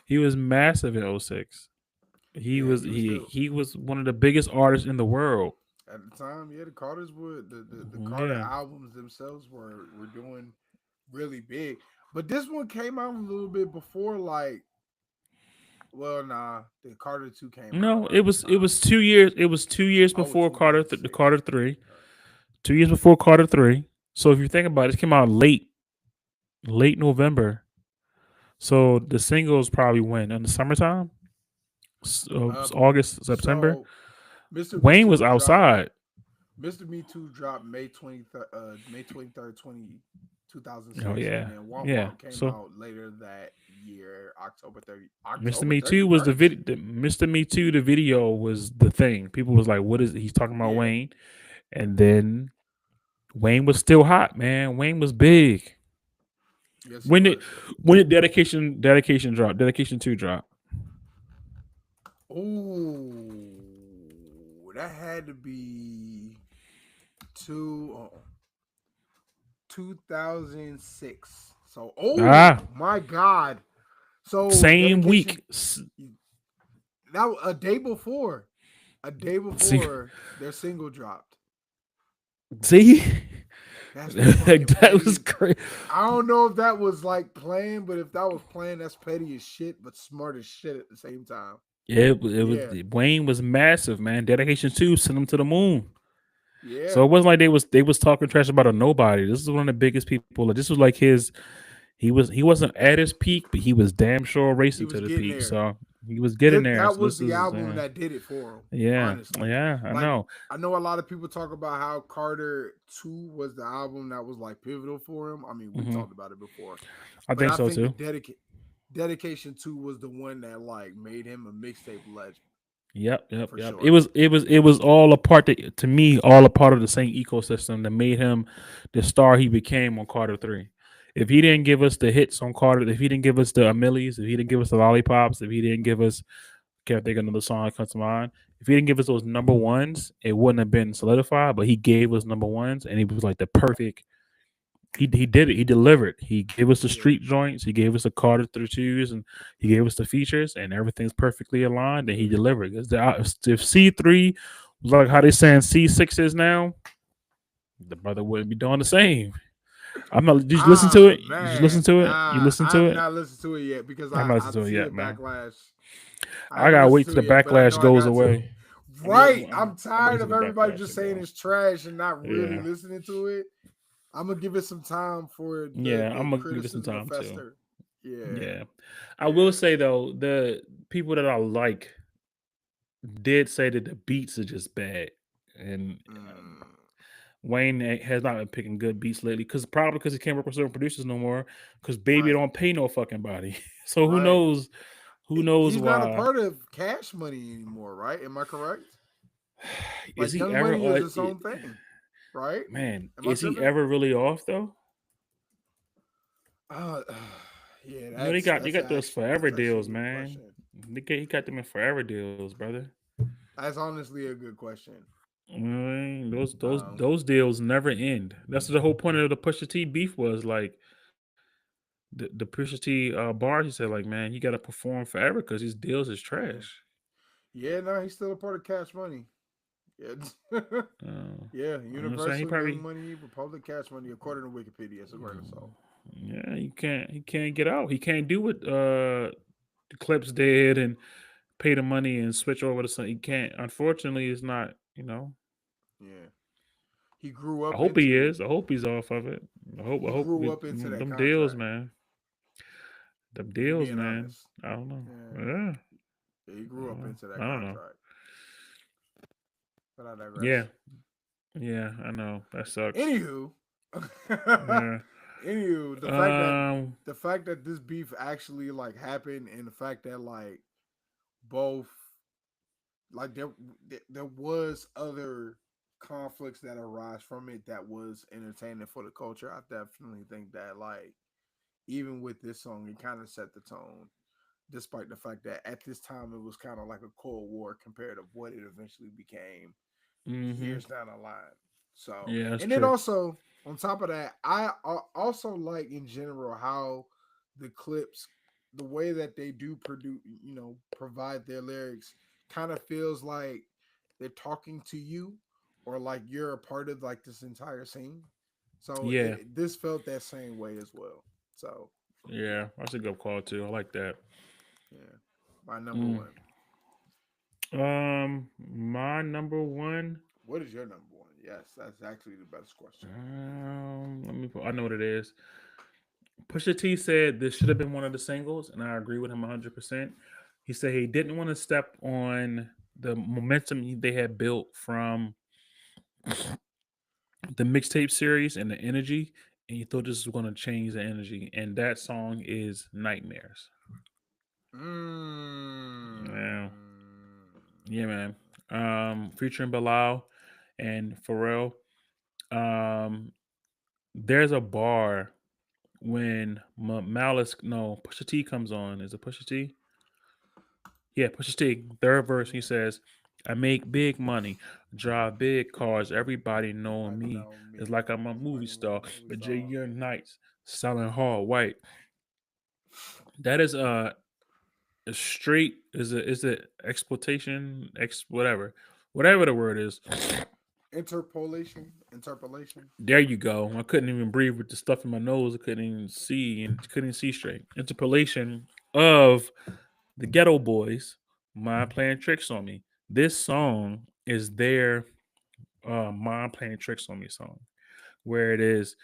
he was massive in '06. He Yeah, was he was he still he was one of the biggest artists in the world. at the time. Yeah, the Carters were the Carter Yeah. albums themselves were doing really big. But this one came out a little bit before, like, well, nah, the Carter Two came out No, around this it time. was 2 years. It was 2 years Oh, before the 2006. Carter three. Okay. 2 years before Carter three. So if you think about it, it came out late November. So the singles probably went in the summertime, Um, August, September. so Mr. Me Wayne was Too dropped. outside. Mr. Me Too dropped May 23rd, 2006, Oh and yeah, then Womp yeah. Womp came So out later that year, Mr. October Me Too was the 31st. video. Mr. Me Too, the video was the thing. People was like, "What is he's talking about Yeah. Wayne?" And then Wayne was still hot, man. Wayne was big. Yes, he When did was. dedication drop? Dedication two drop. Ooh, that had to be two, 2006. So, oh Ah, my God. So, same dedication, week. that a day See, before their single dropped. see, That's fucking that was petty. crazy. I don't know if that was like planned, but if that was planned, that's petty as shit, but smart as shit at the same time. Yeah, it was Yeah, Wayne was massive, man. Dedication two sent him to the moon. So yeah. it wasn't like they was talking trash about a nobody. This is one of the biggest people. Like, this was like his. He wasn't at his peak, but he was damn sure He racing was to the getting peak. there. So he was getting there. That So was this the is album that did it for him. yeah, Honestly, yeah. I like know. I know a lot of people talk about how Carter Two was the album that was like pivotal for him. I mean, we've Hmm. talked about it before, I but think I so think the too. Dedication Two was the one that like made him a mixtape legend Yep, yep, for yep. sure. It was all a part to me, all a part of the same ecosystem that made him the star he became on Carter Three. If he didn't give us the hits on Carter, if he didn't give us the Amelies, if he didn't give us the lollipops, if he didn't give us, can't think of another song that comes to mind. If he didn't give us those number ones, it wouldn't have been solidified. But he gave us number ones, and he was like the perfect. He did it. He delivered. He gave us the Yeah, street joints. He gave us the Carter through twos, and he gave us the features, and everything's perfectly aligned. And he delivered. If C3 was like how they saying C6 is now, the brother wouldn't be doing the same. I'm not. Did you listen to ah it? Did you listen man, to it? You listen I to have it? not listened to it yet because I'm not I listening to it see the yet, man. backlash. I I haven't gotta listened wait to till it the yet, but I know backlash I goes got to. away. Right, I'm I'm tired waiting of till the everybody backlash to just saying go. it's trash and not really Yeah, listening to it. I'm gonna give it some time for yeah. the I'm gonna give it some criticism to time too. fester. Yeah, Yeah, I will yeah. say though, the people that I like did say that the beats are just bad, and Mm, Wayne has not been picking good beats lately. Because probably because he can't work with certain producers no more. Because Baby right, don't pay no fucking body. So who right. knows? Who knows He's not a why? part of Cash Money anymore, right? Am I correct? Is Like he Young ever? Money is its own thing, right? Man, Am I is he tripping? ever really off though? Uh, yeah, You know they got those forever that's actually a deals, good man. question. He got them in forever deals, brother. That's honestly a good question. You know what I mean? Um, Those deals never end. That's the whole point of the Pusha T beef was like the Pusha T bar. He said like, man, you got to perform forever because these deals is yeah, trash. yeah. No, he's still a part of Cash Money. Yeah, yeah. You know what I'm saying? He Universal Young probably Money, Republic Cash Money, according to Wikipedia. It's a grain of salt. yeah, he can't get out. He can't do what the Clips did and pay the money and switch over to something. He can't. Unfortunately, it's not. You know. Yeah, he grew I up hope he into is. I hope he's off of it. I hope that them deals, contract. man. Them If we're deals, being man. honest, I don't know. yeah, Yeah. yeah, he grew up into I that don't know. contract. But I Yeah. digress. Yeah. I know. That sucks. Anywho, Yeah. anywho, Um. the fact that this beef actually like happened, and the fact that like both like there was other conflicts that arise from it that was entertaining for the culture. I definitely think that like even with this song, it kind of set the tone, despite the fact that at this time it was kind of like a cold war compared to what it eventually became Hmm. years down the line. So, Yeah, that's and then true. also on top of that, also like in general how the clips, the way that they do produce, provide their lyrics. kind of feels like they're talking to you, or like you're a part of like this entire scene. So Yeah, this felt that same way as well. So yeah, that's a good call too. I like that. yeah, my number Mm. one. My number one. What is your number one? Yes, that's actually the best question. Let me. I know what it is. Pusha T said this should have been one of the singles, and I agree with him 100%. He said he didn't want to step on the momentum they had built from the mixtape series and the energy, and he thought this was going to change the energy. And that song is Nightmares. Yeah, Mm. yeah, man. Featuring Bilal and Pharrell. Um, there's a bar when Malice, no, Pusha T comes on. Is it Pusha T? Yeah, Pusha T. Third verse, he Yeah. says, "I make big money, drive big cars. Everybody knowing Everybody me know is me. like I'm a It's like movie I'm a star." movie But Jay star. Young Nights selling hard white. That is a straight is it exploitation ex whatever the word is. Interpolation. There you go. I couldn't even breathe with the stuff in my nose. I couldn't even see and couldn't see straight. Interpolation of the Ghetto Boys, Mind Playing Tricks on Me. This song is their Mind Playing Tricks on Me song, where it is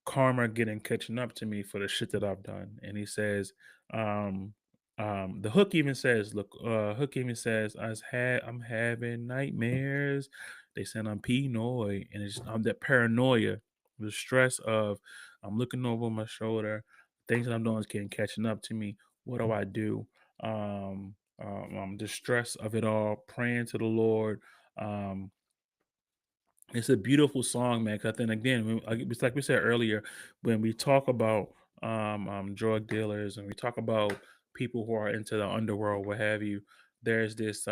karma getting catching up to me for the shit that I've done. And he says, um, the hook even says, look, hook even says, I'm having nightmares. They said I'm paranoid, and it's I'm that paranoia, the stress of I'm looking over my shoulder, things that I'm doing is getting catching up to me. What do I do? The stress of it all, praying to the Lord. Um, it's a beautiful song, man. 'Cause then again, it's like we said earlier, when we talk about drug dealers and we talk about people who are into the underworld, what have you, there's this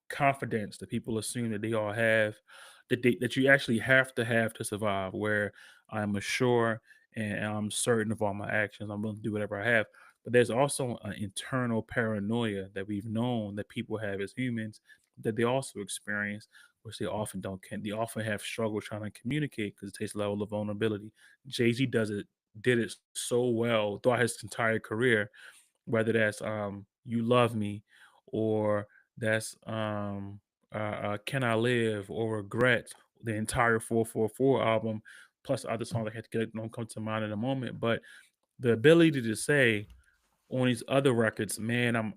confidence that people assume that they all have, that you actually have to survive. Where I'm assured and I'm certain of all my actions, I'm willing to do whatever I have. But there's also an internal paranoia that we've known that people have as humans that they also experience, which they often don't can. They often have struggle trying to communicate because it takes a level of vulnerability. Jay Z did it so well throughout his entire career, whether that's "You Love Me" or that's "Can I Live" or "Regret," the entire 444 album, plus other songs I had to get don't come to mind in a moment. But the ability to say on these other records, man, I'm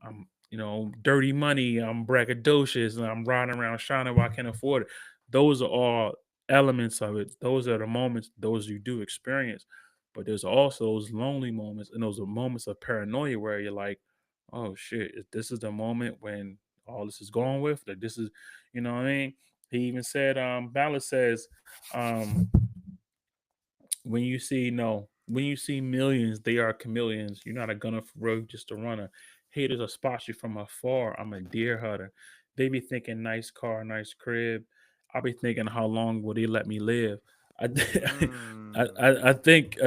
dirty money, I'm braggadocious, and I'm riding around shining while I can't afford it. Those are all elements of it. Those are the moments, those you do experience. But there's also those lonely moments and those are moments of paranoia where you're like, oh shit, this is the moment when all this is going with. Like this is, you know what I mean? He even said, Ballard says, um, when you see millions, they are chameleons. You're not a gunner for road, just a runner. Haters will spot you from afar. I'm a deer hunter. They be thinking nice car, nice crib. I'll be thinking how long will they let me live? I Mm. I think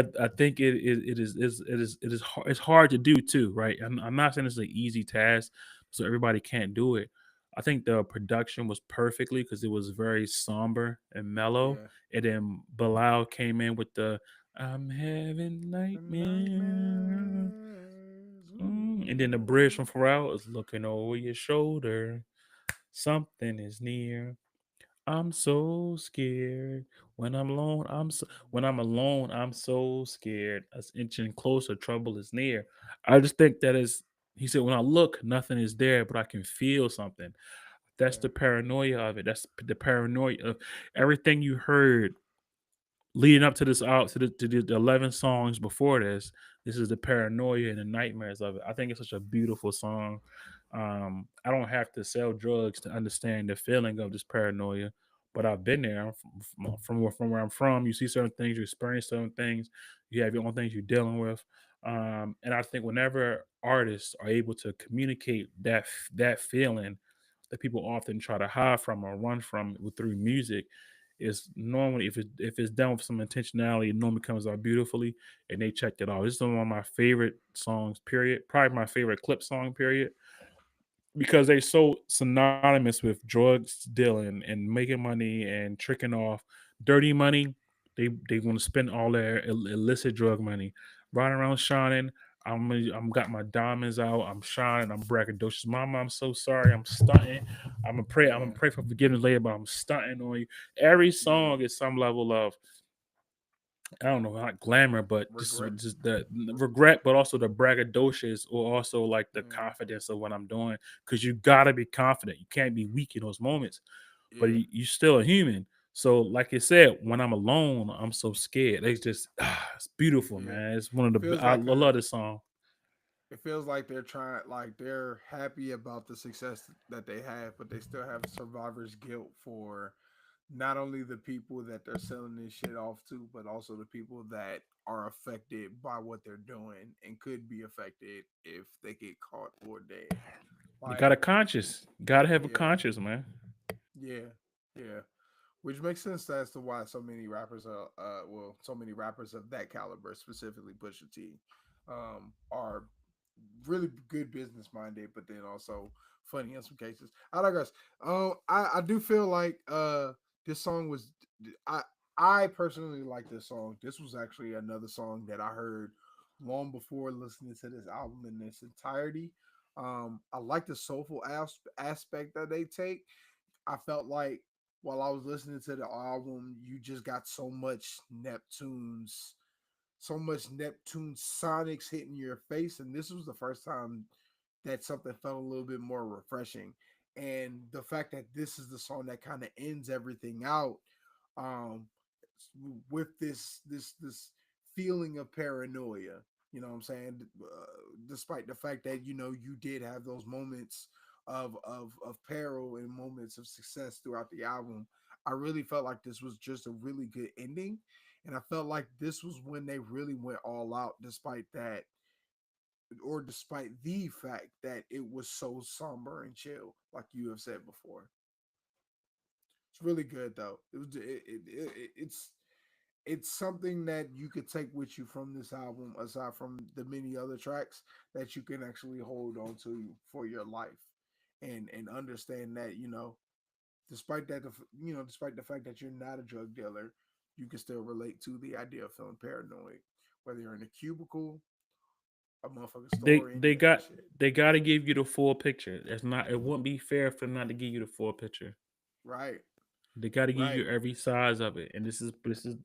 it's hard to do too, right? I'm not saying it's an easy task, so everybody can't do it. I think the production was perfectly because it was very somber and mellow, Yeah. and then Bilal came in with the "I'm having The nightmares," nightmares. and then the bridge Ooh. from Pharrell is looking over your shoulder. Something is near. I'm so scared when I'm alone. When I'm alone. I'm so scared. As inching closer, trouble is near. I just think that is. He said, when I look, nothing is there, but I can feel something. That's Yeah. the paranoia of it. That's the paranoia of everything you heard leading up to this out to the 11 songs before this. This is the paranoia and the nightmares of it. I think it's such a beautiful song. I don't have to sell drugs to understand the feeling of this paranoia, but I've been there. I'm from where I'm from. You see certain things, you experience certain things, you have your own things you're dealing with. And I think whenever artists are able to communicate that feeling that people often try to hide from or run from through music, is normally, if it's done with some intentionality, it normally comes out beautifully, and they checked it out. This is one of my favorite songs. Period. Probably my favorite clip song. Period. because they so synonymous with drugs dealing and making money and tricking off dirty money. They want to spend all their illicit drug money, riding around shining. I'm got my diamonds out. I'm shining. I'm braggadocious. Mama, I'm so sorry. I'm stunting. I'm gonna Yeah, pray for forgiveness later, but I'm stunting on you. Every yeah. song is some level of, I don't know, not glamour, but Regret. just the regret, but also the braggadocious, or also like the Mm, confidence of what I'm doing. Because you gotta be confident. You can't be weak in those moments. But yeah, you still a human. So, like I said, when I'm alone, I'm so scared. It's just, it's beautiful, yeah. man. It's one of the Feels I like a love this song. it feels like they're trying, like they're happy about the success that they have, but they still have survivor's guilt for not only the people that they're selling this shit off to, but also the people that are affected by what they're doing and could be affected if they get caught or dead. You got Like, a conscience. You gotta have a yeah, conscience, man. yeah, yeah. Which makes sense as to why so many rappers are, so many rappers of that caliber, specifically Pusha T, are really good business minded, but then also funny in some cases. I digress. I do feel like this song was I I personally like this song. This was actually another song that I heard long before listening to this album in its entirety. I like the soulful aspect that they take. I felt like while I was listening to the album, you just got so much Neptune sonics hitting your face, and this was the first time that something felt a little bit more refreshing. And the fact that this is the song that kind of ends everything out, um, with this feeling of paranoia. You know what I'm saying? Despite the fact that you did have those moments of peril and moments of success throughout the album, I really felt like this was just a really good ending, and I felt like this was when they really went all out, despite that, or despite the fact that it was so somber and chill, like you have said before. It's really good though. It's something that you could take with you from this album, aside from the many other tracks that you can actually hold on to for your life, and understand that despite the fact that you're not a drug dealer, you can still relate to the idea of feeling paranoid, whether you're in a cubicle, a motherfucking They store, any they of that got shit. they got to give you the full picture. It's not. It wouldn't be fair for them not to give you the full picture. Right, They got to give right. you every size of it, and this is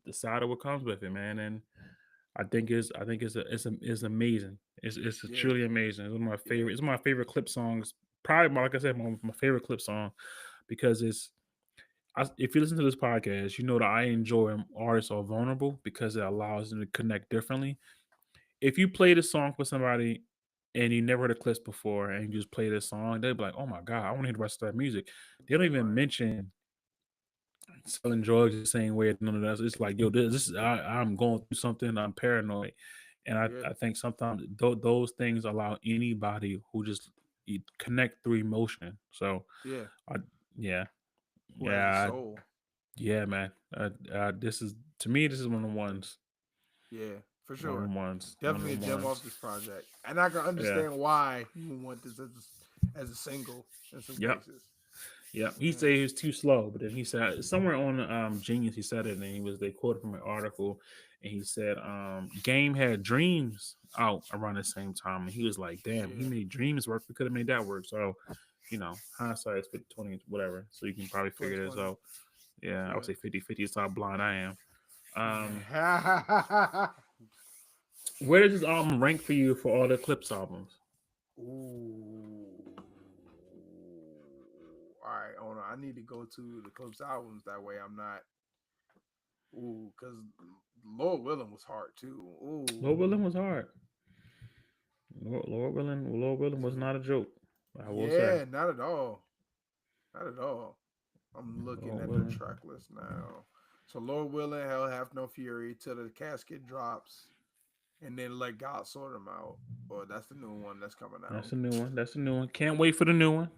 the side of what comes with it, man. And I think it's amazing. It's Yeah, truly amazing. It's one of my yeah, favorite. It's my favorite clip songs. Probably, like I said, my favorite clip song, because if you listen to this podcast, you know that I enjoy when artists are vulnerable because it allows them to connect differently. If you play this song for somebody and you never heard the clips before and you just play this song, they'll be like, "Oh my god, I want to hear the rest of that music." They don't even right. mention selling drugs the same way. None of that. It's like, yo, this is I'm going through something. I'm paranoid, and Yeah, I think sometimes those things allow anybody who just connect through emotion. So, yeah. I yeah, Who has a yeah, soul? yeah, man. This is, to me, this is one of the ones, Yeah, for one of sure. the ones, one of Definitely a the gem ones. off this project, and I can Yeah. understand why you would want this as a single in some Yep. cases. Yep. He Yeah, said he was too slow, but then he said somewhere on Genius he said it, and he was they quoted from an article, and he said Game had Dreams out around the same time, and he was like, damn, he yeah. made Dreams work. We could have made that work. So, hindsight is 50/20, whatever. So you can probably Twenty figure this twenty. out. Yeah, I would Yeah. say 50/50 is how blind I am. Um, where does this album rank for you for all the Clips albums? Ooh. All right, hold on. I need to go to the Clips albums. That way, I'm not. Ooh, because Lord Willem was hard too. Lord Ooh. Willing was hard. Lord Willing This was is. not a joke. I will say. Yeah, not at all. Not at all. I'm looking Lord at the Willing. track list now. So Lord Willing, Hell Have No Fury, Till the Casket Drops, and then Let God Sort Them Out. Or that's the new one that's coming That's out. a new one. That's a new one. Can't wait for the new one.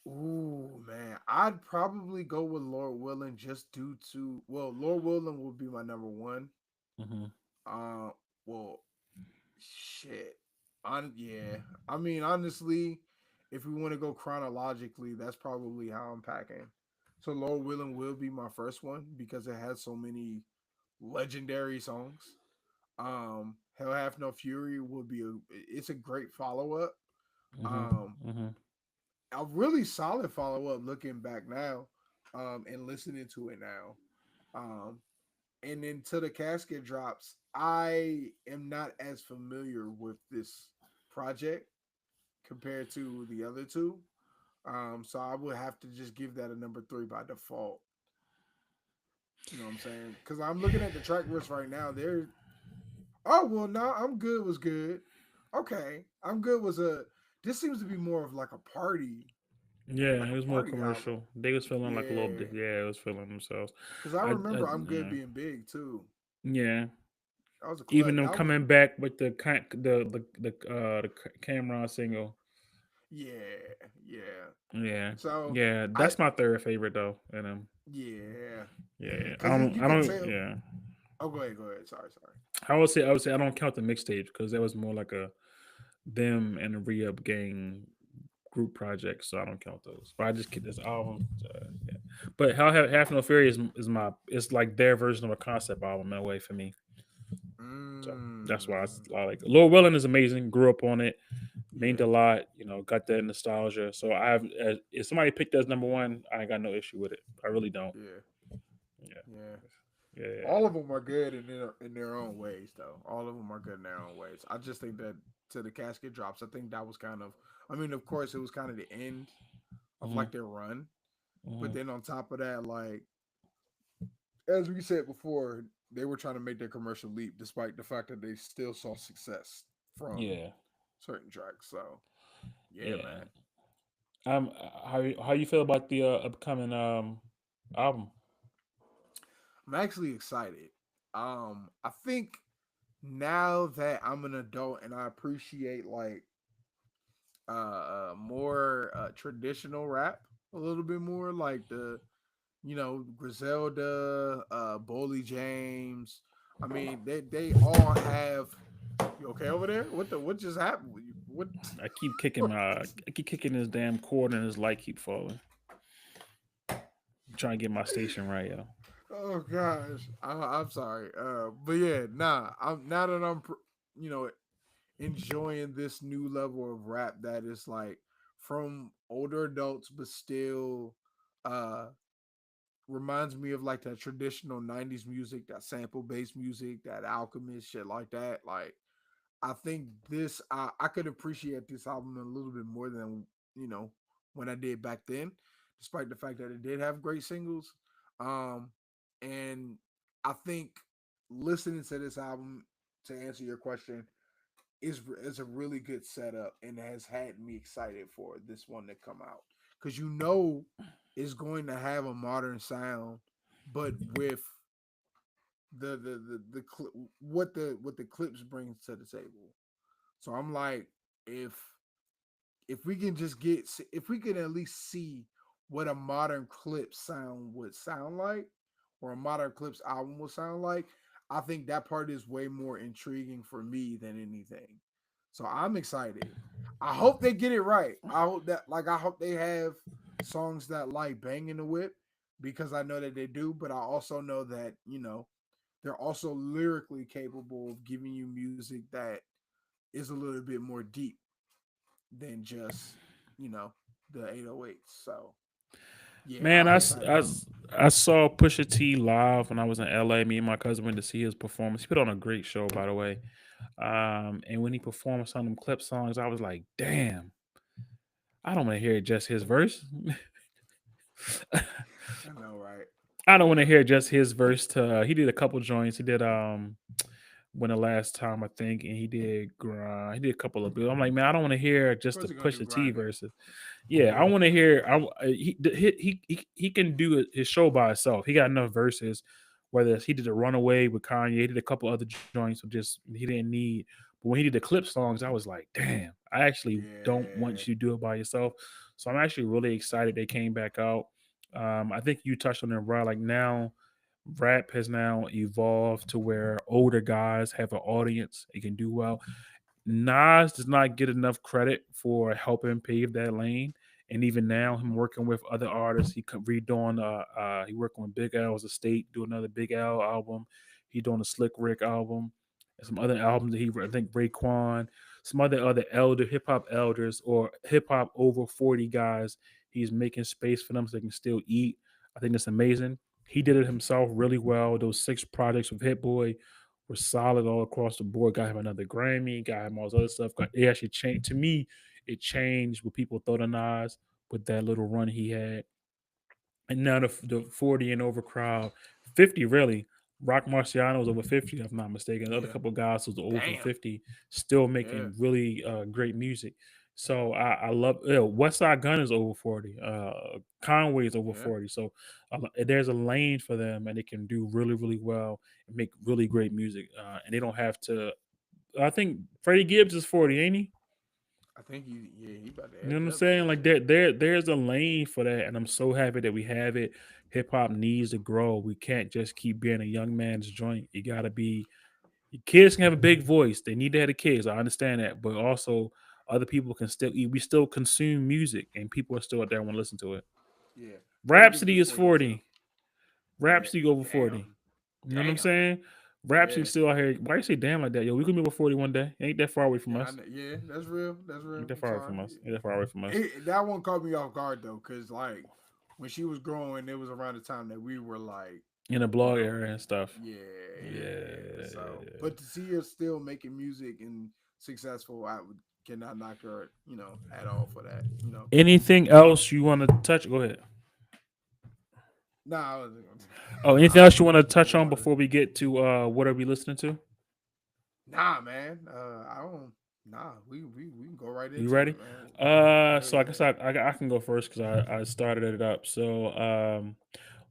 Ooh, man. I'd probably go with Lord Willing just due to, well, Lord Willing will be my number one. Hmm. Uh well, shit. Yeah. I mean, honestly, if we want to go chronologically, that's probably how I'm packing. So Lord Willing will be my first one because it has so many legendary songs. Hell Have No Fury will be it's a great follow up. Hmm. Um, Hmm. a really solid follow up looking back now, and listening to it now. Um, and then till the casket drops, I am not as familiar with this project compared to the other two. So I would have to just give that a number three by default. You know what I'm saying? Because I'm looking at the track list right now. There. Oh well, no, I'm good. Was good. Okay, I'm good. Was a. This seems to be more of Yeah, like it a was more party album. commercial. They was feeling like a little bit. Yeah, Yeah, it was feeling themselves. because I I remember I'm good yeah, being big too. yeah. That was a Even club. them That was coming back with the Cameron single. yeah, yeah. Yeah, So yeah. I That's my third favorite though. And yeah yeah, yeah yeah. because you I could don't. tell. Yeah. Oh, go ahead, go ahead. Sorry, sorry. I would say I don't count the mixtape because that was more like a them and the Re Up Gang group project, so I don't count those. But I just get this album. Yeah. But How Half No Fury is my it's like their version of a concept album in a way for me. So that's why Mm, I like it. Lord Willing is amazing. Grew up on it, meant yeah, a lot. Got that nostalgia. So I have if somebody picked that as number one, I ain't got no issue with it. I really don't. yeah, Yeah, yeah. yeah, yeah. All of them are good in their own ways, though. All of them are good in their own ways. I just think that to the casket drops, I think that was kind of. I mean, of course, it was kind of the end of Hmm. like their run, but Hmm. then on top of that, like as we said before, they were trying to make their commercial leap, despite the fact that they still saw success from Yeah, certain tracks. So yeah, yeah. man, How you feel about the upcoming album? I'm actually excited. I think now that I'm an adult and I appreciate like more traditional rap a little bit more, like the Griselda, Boley James. I mean, they all have. You okay over there? What just happened? What? I keep kicking this damn cord and his light keep falling. I'm trying to get my station right, yo. Oh gosh, I'm sorry. But yeah, nah. I'm now that you know, enjoying this new level of rap that is like from older adults, but still, uh, reminds me of like that traditional '90s music, that sample based music, that Alchemist shit like that. Like I think I could appreciate this album a little bit more than you know when I did back then, despite the fact that it did have great singles. Um, and I think listening to this album to answer your question is a really good setup and has had me excited for this one to come out because it's going to have a modern sound, but with what the clips brings to the table. So I'm like, if if we can just get if we can at least see what a modern clip sound would sound like, or a modern clips album will sound like, I think that part is way more intriguing for me than anything. So I'm excited. I hope they get it right. I hope they have songs that like bang in the whip because I know that they do, but I also know that, they're also lyrically capable of giving you music that is a little bit more deep than just you know the 808s. So yeah, Man, I'm excited. I saw Pusha T live when I was in LA. Me and my cousin went to see his performance. He put on a great show, by the way. And when he performed some of them clip songs, I was like, damn, I don't want to hear just his verse. I know, right? I don't want to Yeah, hear just his verse. He did a couple joints. He did when the last time I think, and he did grind. He did a couple of bills. I'm like, man, I don't want to hear of just course the they're gonna do Pusha T grinder. verses. Yeah, I Yeah, want to hear. He can do his show by himself. He got enough verses. Whether it's, he did a Runaway with Kanye, he did a couple other joints with just he didn't need. But when he did the clip songs, I was like, damn, I actually don't yeah, want you to do it by yourself. So I'm actually really excited they came back out. I think you touched on it, right? Like now, rap has now evolved to where older guys have an audience. It can do well. Nas does not get enough credit for helping pave that lane. And even now, him Hmm. working with other artists, redoing. He working with Big L's Estate, do another Big L album. He doing a Slick Rick album, and some other albums that I think Raekwon, some other elder hip hop elders or hip hop over 40 guys. He's making space for them so they can still eat. I think that's amazing. He did it himself really well. Those 6 projects with Hit Boy were solid all across the board. Got him another Grammy, got him all this other stuff. It actually changed to me. It changed what people thought of Nas with that little run he had. And now the 40 and over crowd, 50 really. Rock Marciano was over 50, if I'm not mistaken. The other Yeah. couple of guys was over Damn. 50, still Yeah. making really great music. So I love West Side Gun is over 40. Conway is over Yeah. 40. So there's a lane for them and they can do really, really well and make really great music. And they don't have to. I think Freddie Gibbs is 40, ain't he? I think he about to You know what edge I'm up saying? there. Like Yeah. there's a lane for that, and I'm so happy that we have it. Hip hop needs to grow. We can't just keep being a young man's joint. You gotta be. Your kids can have a big voice. They need to have the kids. I understand that, but also other people can still eat. We still consume music, and people are still out there want to listen to it. Yeah. Freddie Gibbs Rhapsody is is 40 too. 40. Yeah. Rhapsody over 40. Damn. You know what I'm Damn. saying? Yeah. Rhapsody still out here. Why you say damn like that, yo? We could be over 40 one day. Ain't that far away from Yeah. us. Yeah. That's real. That's Ain't real. that I'm far away sorry. from us. Ain't that far away from us. That one caught me off guard though, because like when she was growing, it was around the time that we were like, In the you blog know, area and stuff. yeah, yeah. So, Yeah. but to see her still making music and successful, cannot knock her, at all for that. Anything else you want to touch? Go ahead. Nah, Oh, nah, anything else you want to I touch just on wanted. before we get to what are we listening to? Nah, man. I don't. Nah, we can go right You into ready? it, man. Hell So I yeah. guess I can go first because I started it up. So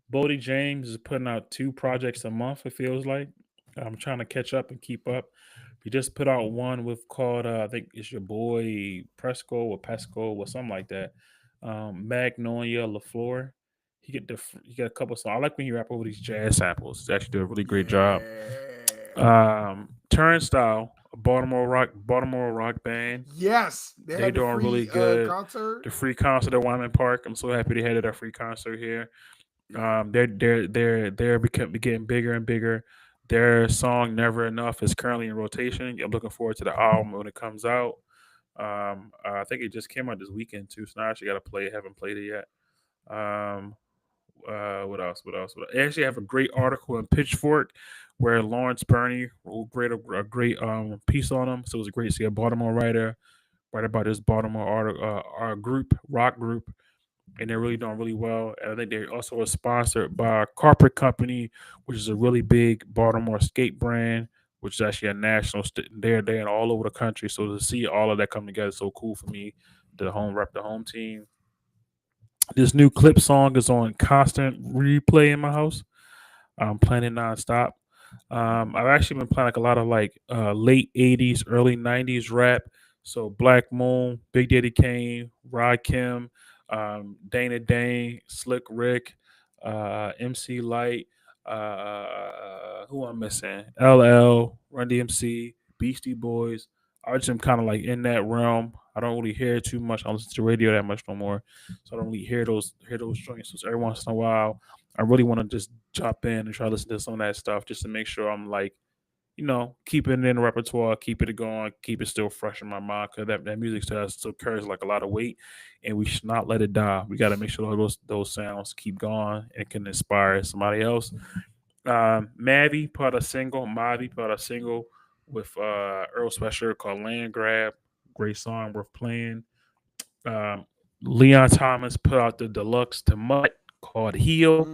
Bodie James is putting out 2 projects a month. It feels like I'm trying to catch up and keep up. He just put out one with called I think it's your boy Presco or Pesco or something like that. Magnolia Lafleur. He got a couple songs. I like when he rap over these jazz samples. He actually did a really great job. Yeah. Turnstile, a Baltimore rock band. Yes, they They had the doing really free good. concert. The free concert at Wyman Park. I'm so happy they had a free concert here. Yeah. They're getting bigger and bigger. Their song "Never Enough" is currently in rotation. I'm looking forward to the album when it comes out. I think it just came out this weekend too, so I actually got to play it. Haven't played it yet. Um, what else? What else? I actually have a great article in Pitchfork where Lawrence Burney wrote a great piece on him. So it was great to see a Baltimore writer write about this Baltimore rock group, and they're really doing really well. And I think they also are sponsored by a carpet company, which is a really big Baltimore skate brand, which is actually a national. They're there and all over the country. So to see all of that come together is so cool for me. The home rep, the home team. This new clip song is on constant replay in my house. I'm playing it nonstop. I've actually been playing like a lot of like late '80s, early '90s rap. So Black Moon, Big Daddy Kane, Rod Kim, Dana Dane, Slick Rick, MC Light. Who I'm missing? LL, Run DMC, Beastie Boys. I just am kind of like in that realm. I don't really hear too much. I don't listen to radio that much no more, so I don't really hear those joints. So every once in a while, I really want to just jump in and try to listen to some of that stuff just to make sure I'm like, keeping it in the repertoire, keep it going, keep it still fresh in my mind because that music still carries like a lot of weight, and we should not let it die. We got to make sure those sounds keep going and can inspire somebody else. Mavi put out a single with Earl Sweatshirt called Land Grab. Great song worth playing. Um, Leon Thomas put out the deluxe to Mutt called Heal.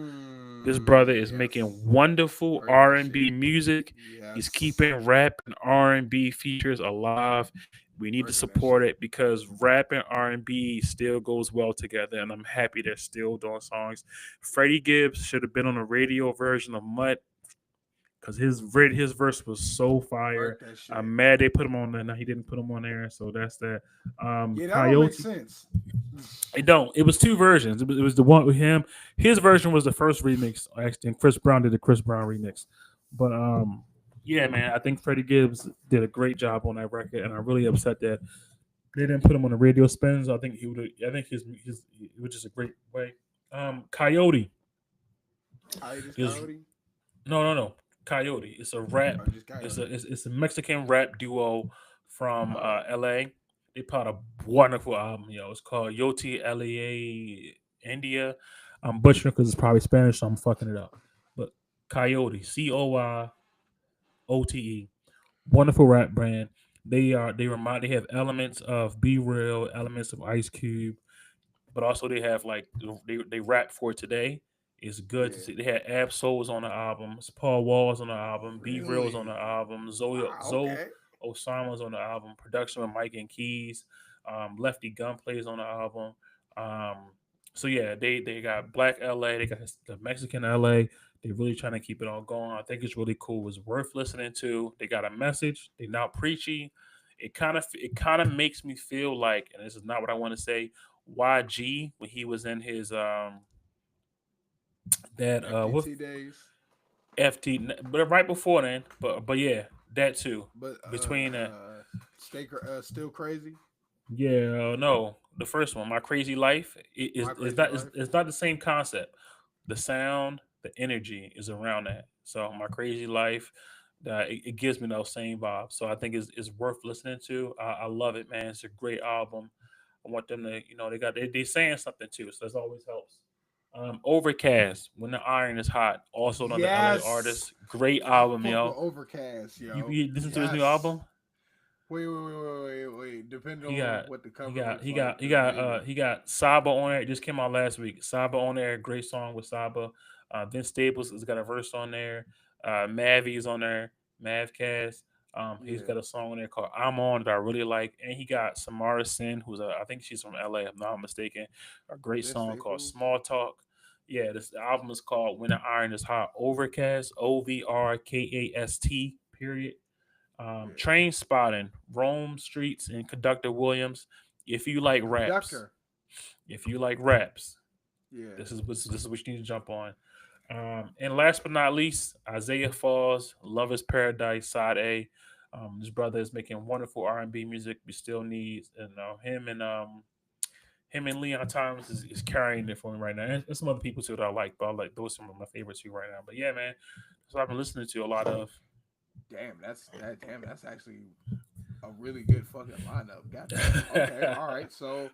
This brother is making Yes. wonderful Heard that R&B shit. music. He's Yes. keeping rap and R&B features alive. We need to Working that support shit. it because rap and R&B still goes well together, and I'm happy they're still doing songs. Freddie Gibbs should have been on the radio version of Mutt because his verse was so fire. Work that I'm shit. mad they put him on there. Now he didn't put him on there, so that's that. Yeah, that don't make Coyote. sense. It don't. It was 2 versions. It was the one with him. His version was the first remix. Actually, and Chris Brown did the Chris Brown remix. But Yeah, man. I think Freddie Gibbs did a great job on that record, and I'm really upset that they didn't put him on the radio spins. I think he would. I think his it was just a great way. Coyote I just is Coyote no. Coyote. It's a rap. or just It's Coyote. it's a Mexican rap duo from Oh, L.A. They put out a wonderful album. It's called Yoti Lea India. I'm butchering because it's probably Spanish, so I'm fucking it up. But Coyote, Coyote, wonderful rap brand. They have elements of Be Real, elements of Ice Cube, but also they have like they rap for today. It's good to yeah. see. They had Ab Souls on the album, it's Paul Wall's on the album, B Real's on the Really? album, Wow. Zoe Okay. Osama's on the album, production with Mike and Keys, Lefty Gunplay's on the album. Um, so yeah, they got Black LA, they got the Mexican LA. They're really trying to keep it all going. I think it's really cool. It's worth listening to. They got a message. They're not preachy. It kind of makes me feel like, and this is not what I want to say, YG when he was in his that what FTT days, FT, but right before then, but yeah, that too. but Between still crazy. yeah, no, the first one, My Crazy Life, My is crazy not life. it's not the same concept. The sound, the energy is around that. So My Crazy Life, it gives me those same vibes. So I think it's worth listening to. I love it, man. It's a great album. I want them to, they saying something too, so this always helps. Overcast, When the Iron is Hot, also another LA Yes, artist. Great I album, fuck with yo. Overcast, You, yo. you listen to his new Yes. album? Wait. Depending He on got what the he cover got looks he like, got he then got maybe. he got Saba on there. It just came out last week. Saba on there, great song with Saba. Vince Staples has got a verse on there. Mavi's on there. Mavcast. He's Yeah. got a song on there called "I'm On" that I really like, and he got Samara Sin, I think she's from LA, if I'm not mistaken. A great Vince song called Staples. "Small Talk." Yeah, this album is called "When the Iron Is Hot." Overcast, Overkast. Period. Yeah. Train Spotting, Rome Streets, and Conductor Williams. If you like raps, Conductor. if you like raps, Yeah. this is what you need to jump on. And last but not least, Isaiah Falls, Love Is Paradise, Side A. This brother is making wonderful R&B music. We still need, and him and Leon Thomas is carrying it for me right now. And some other people too that I like, but I like those are some of my favorites too right now. But yeah, man, that's what I've been listening to a lot of. Damn, that's actually a really good fucking lineup. Goddamn. Okay. All right. So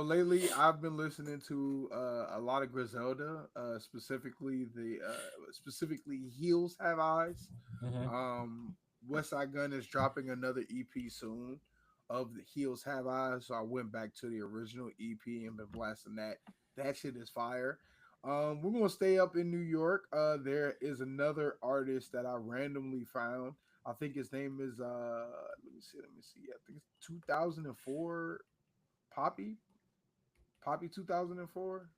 lately, I've been listening to a lot of Griselda, specifically "Heels Have Eyes." hmm Um, West Side Gun is dropping another EP soon of the Heels Have Eyes, so I went back to the original EP and been blasting that. That shit is fire. We're gonna stay up in New York. There is another artist that I randomly found. I think his name is let me see. I think it's 2004 Poppy. Poppy 2004.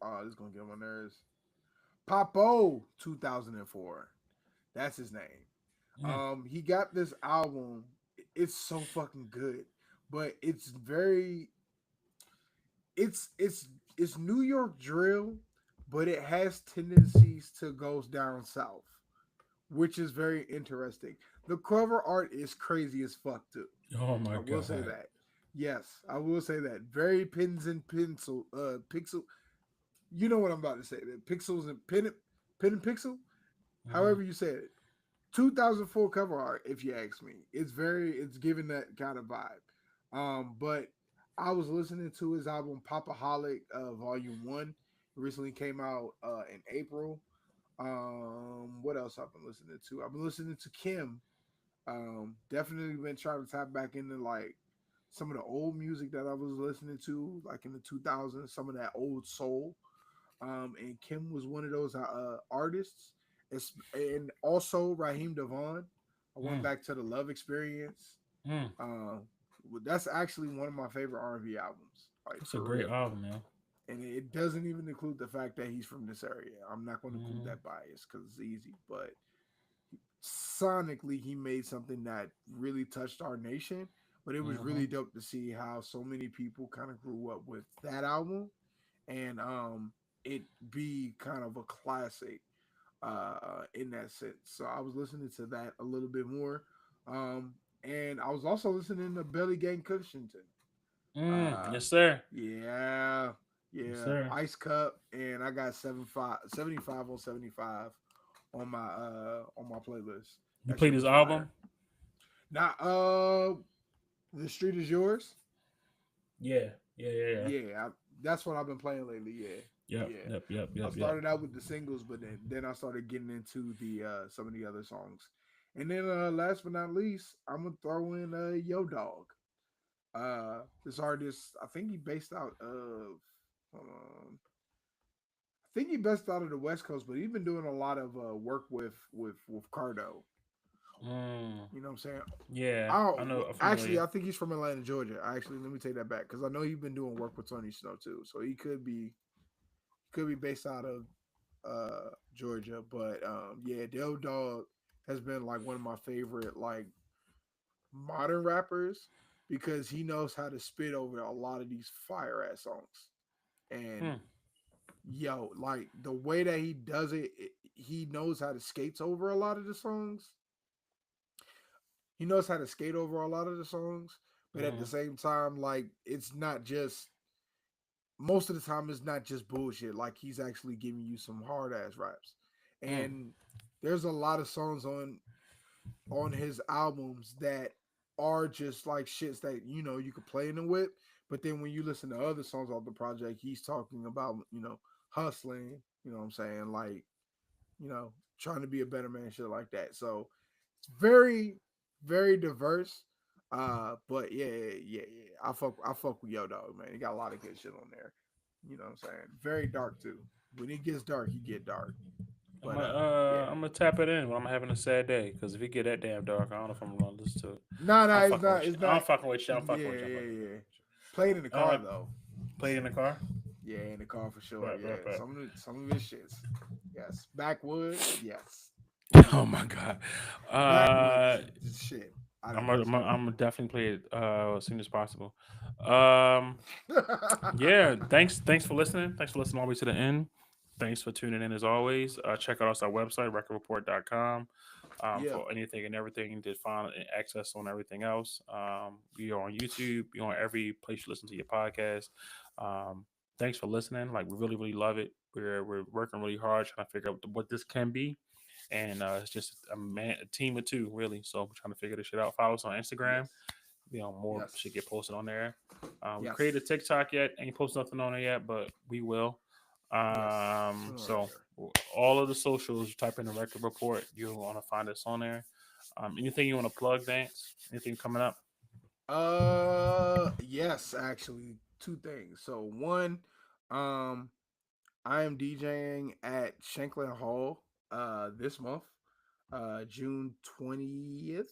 Oh, this is gonna get on my nerves. Popo 2004. That's his name. Mm, He got this album. It's so fucking good, but it's it's New York drill, but it has tendencies to goes down south, which is very interesting. The cover art is crazy as fuck too. oh my I will say god. that. Yes, I will say that. Very pins and pencil, pixel. You know what I'm about to say. The pixels and pen and pixel. Mhm. However you say it. 2004 cover art, if you ask me. It's giving that kind of vibe. But I was listening to his album Popaholic Volume 1. It recently came out in April. What else I've been listening to? I've been listening to Kim. Definitely been trying to tap back into like some of the old music that I was listening to, like in the 2000s, some of that old soul. And Kim was one of those artists. And also Raheem Devon. I went Mm, back to the Love Experience. mm. Um, that's actually one of my favorite R&B albums, like That's a for great real. album, man. And it doesn't even include the fact that he's from this area. I'm not going to include Mhm, that bias because it's easy, but sonically he made something that really touched our nation. But it was mhm, really dope to see how so many people kind of grew up with that album and it be kind of a classic. in that sense. So I was listening to that a little bit more. And I was also listening to Belly Gang Cushinton. Uh, Yes, sir. yeah, Yes, yeah, sir. Ice Cup, and I got 75 on 75 on my playlist. You That played shit his was fire. album? Now, The Street is Yours. Yeah. Yeah. Yeah. Yeah. Yeah, that's what I've been playing lately. Yeah, Yep. yeah. Yep. Yep. I Yep. Yep. started out with the singles, but then I started getting into the some of the other songs. And then last but not least, I'm gonna throw in Yo Dog. This artist, I think he based out of I think he based out of the West Coast, but he's been doing a lot of work with Cardo. Mm, You know what I'm saying? yeah. I Oh, know. I'm actually, familiar. I think he's from Atlanta, Georgia. Actually, let me take that back because I know he's been doing work with Tony Snow too. So he could be based out of Georgia. But yeah, Dale Dog has been like one of my favorite like modern rappers because he knows how to spit over a lot of these fire ass songs. And Hmm. yo, like the way that he does it, he knows how to skates over a lot of the songs. He knows how to skate over a lot of the songs, but at the Mm, same time, like it's not just most of the time it's not just bullshit. Like he's actually giving you some hard ass raps. mm, And there's a lot of songs on his albums that are just like shits that you could play in the whip. But then when you listen to other songs off the project, he's talking about hustling. You know what I'm saying? Like trying to be a better man, shit like that. So it's very very diverse. But yeah. I fuck with Yo Dog, man. He got a lot of good shit on there. You know what I'm saying? Very dark too. When it gets dark, he get dark. But yeah. I'm gonna tap it in when I'm having a sad day. Because if it get that damn dark, I don't know if I'm gonna listen to it. No, I'm it's fucking not. with you. It's I'm not. fucking with you. I'm Yeah, fucking with you. I'm yeah, fucking with yeah. you. Played in the car though. Play it in the car. Yeah, in the car for sure. Right, right, Yeah, right. some of his shits. Yes, backwoods. Yes, Oh my god. backwoods Uh, shit. I I'm didn't gonna, know I'm gonna, so. I'm gonna definitely play it as soon as possible. Um, yeah. Thanks for listening. Thanks for listening all the way to the end. Thanks for tuning in as always. Check out our website, recordreport.com, Yeah. for anything and everything to find and access on everything else. We are on YouTube. We're on every place you listen to your podcast. Um, thanks for listening. Like we really, really love it. We're working really hard trying to figure out what this can be, and it's just a team of two really. So we're trying to figure this shit out. Follow us on Instagram. Yes. More Yes. should get posted on there. We Yes. created a TikTok yet, ain't posted nothing on there yet, but we will. Yes. Sooner or So later. all of the socials, type in the record report, you'll want to find us on there. Anything you want to plug, Vance? Anything coming up? Yes, actually, two things. So one, um, I am DJing at Shanklin Hall this month, June 20th.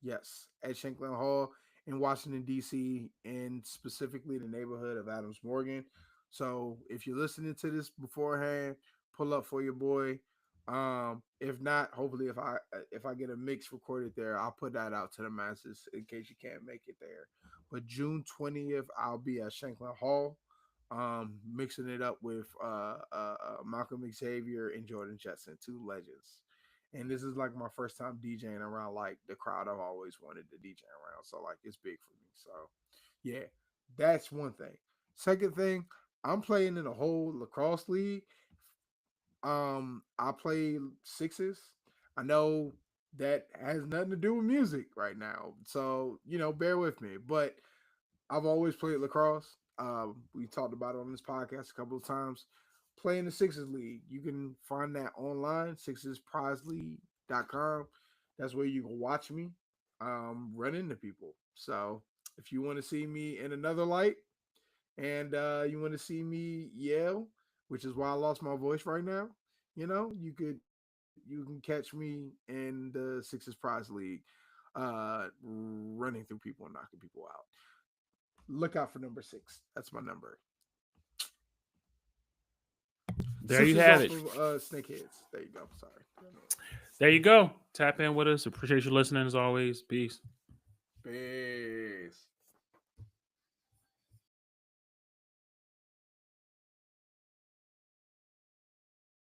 Yes, at Shanklin Hall in Washington D.C. and specifically the neighborhood of Adams Morgan. So if you're listening to this beforehand, pull up for your boy. If not, hopefully if I get a mix recorded there, I'll put that out to the masses in case you can't make it there. But June 20th, I'll be at Shanklin Hall, mixing it up with Malcolm Xavier and Jordan Jetson, two legends. And this is like my first time DJing around like the crowd I've always wanted to DJ around. So like it's big for me. So yeah, that's one thing. Second thing, I'm playing in a whole lacrosse league. I play sixes. I know that has nothing to do with music right now. So, bear with me. But I've always played lacrosse. We talked about it on this podcast a couple of times. Playing the Sixes League. You can find that online, sixesprizeleague.com. That's where you can watch me run into people. So if you want to see me in another light and you want to see me yell, which is why I lost my voice right now, you can catch me in the Sixes Prize League, running through people and knocking people out. Look out for number 6. That's my number. There you Sixes have off it. of Snakeheads. There you go. Sorry. There you go. Tap in with us. Appreciate you listening as always. Peace. Peace.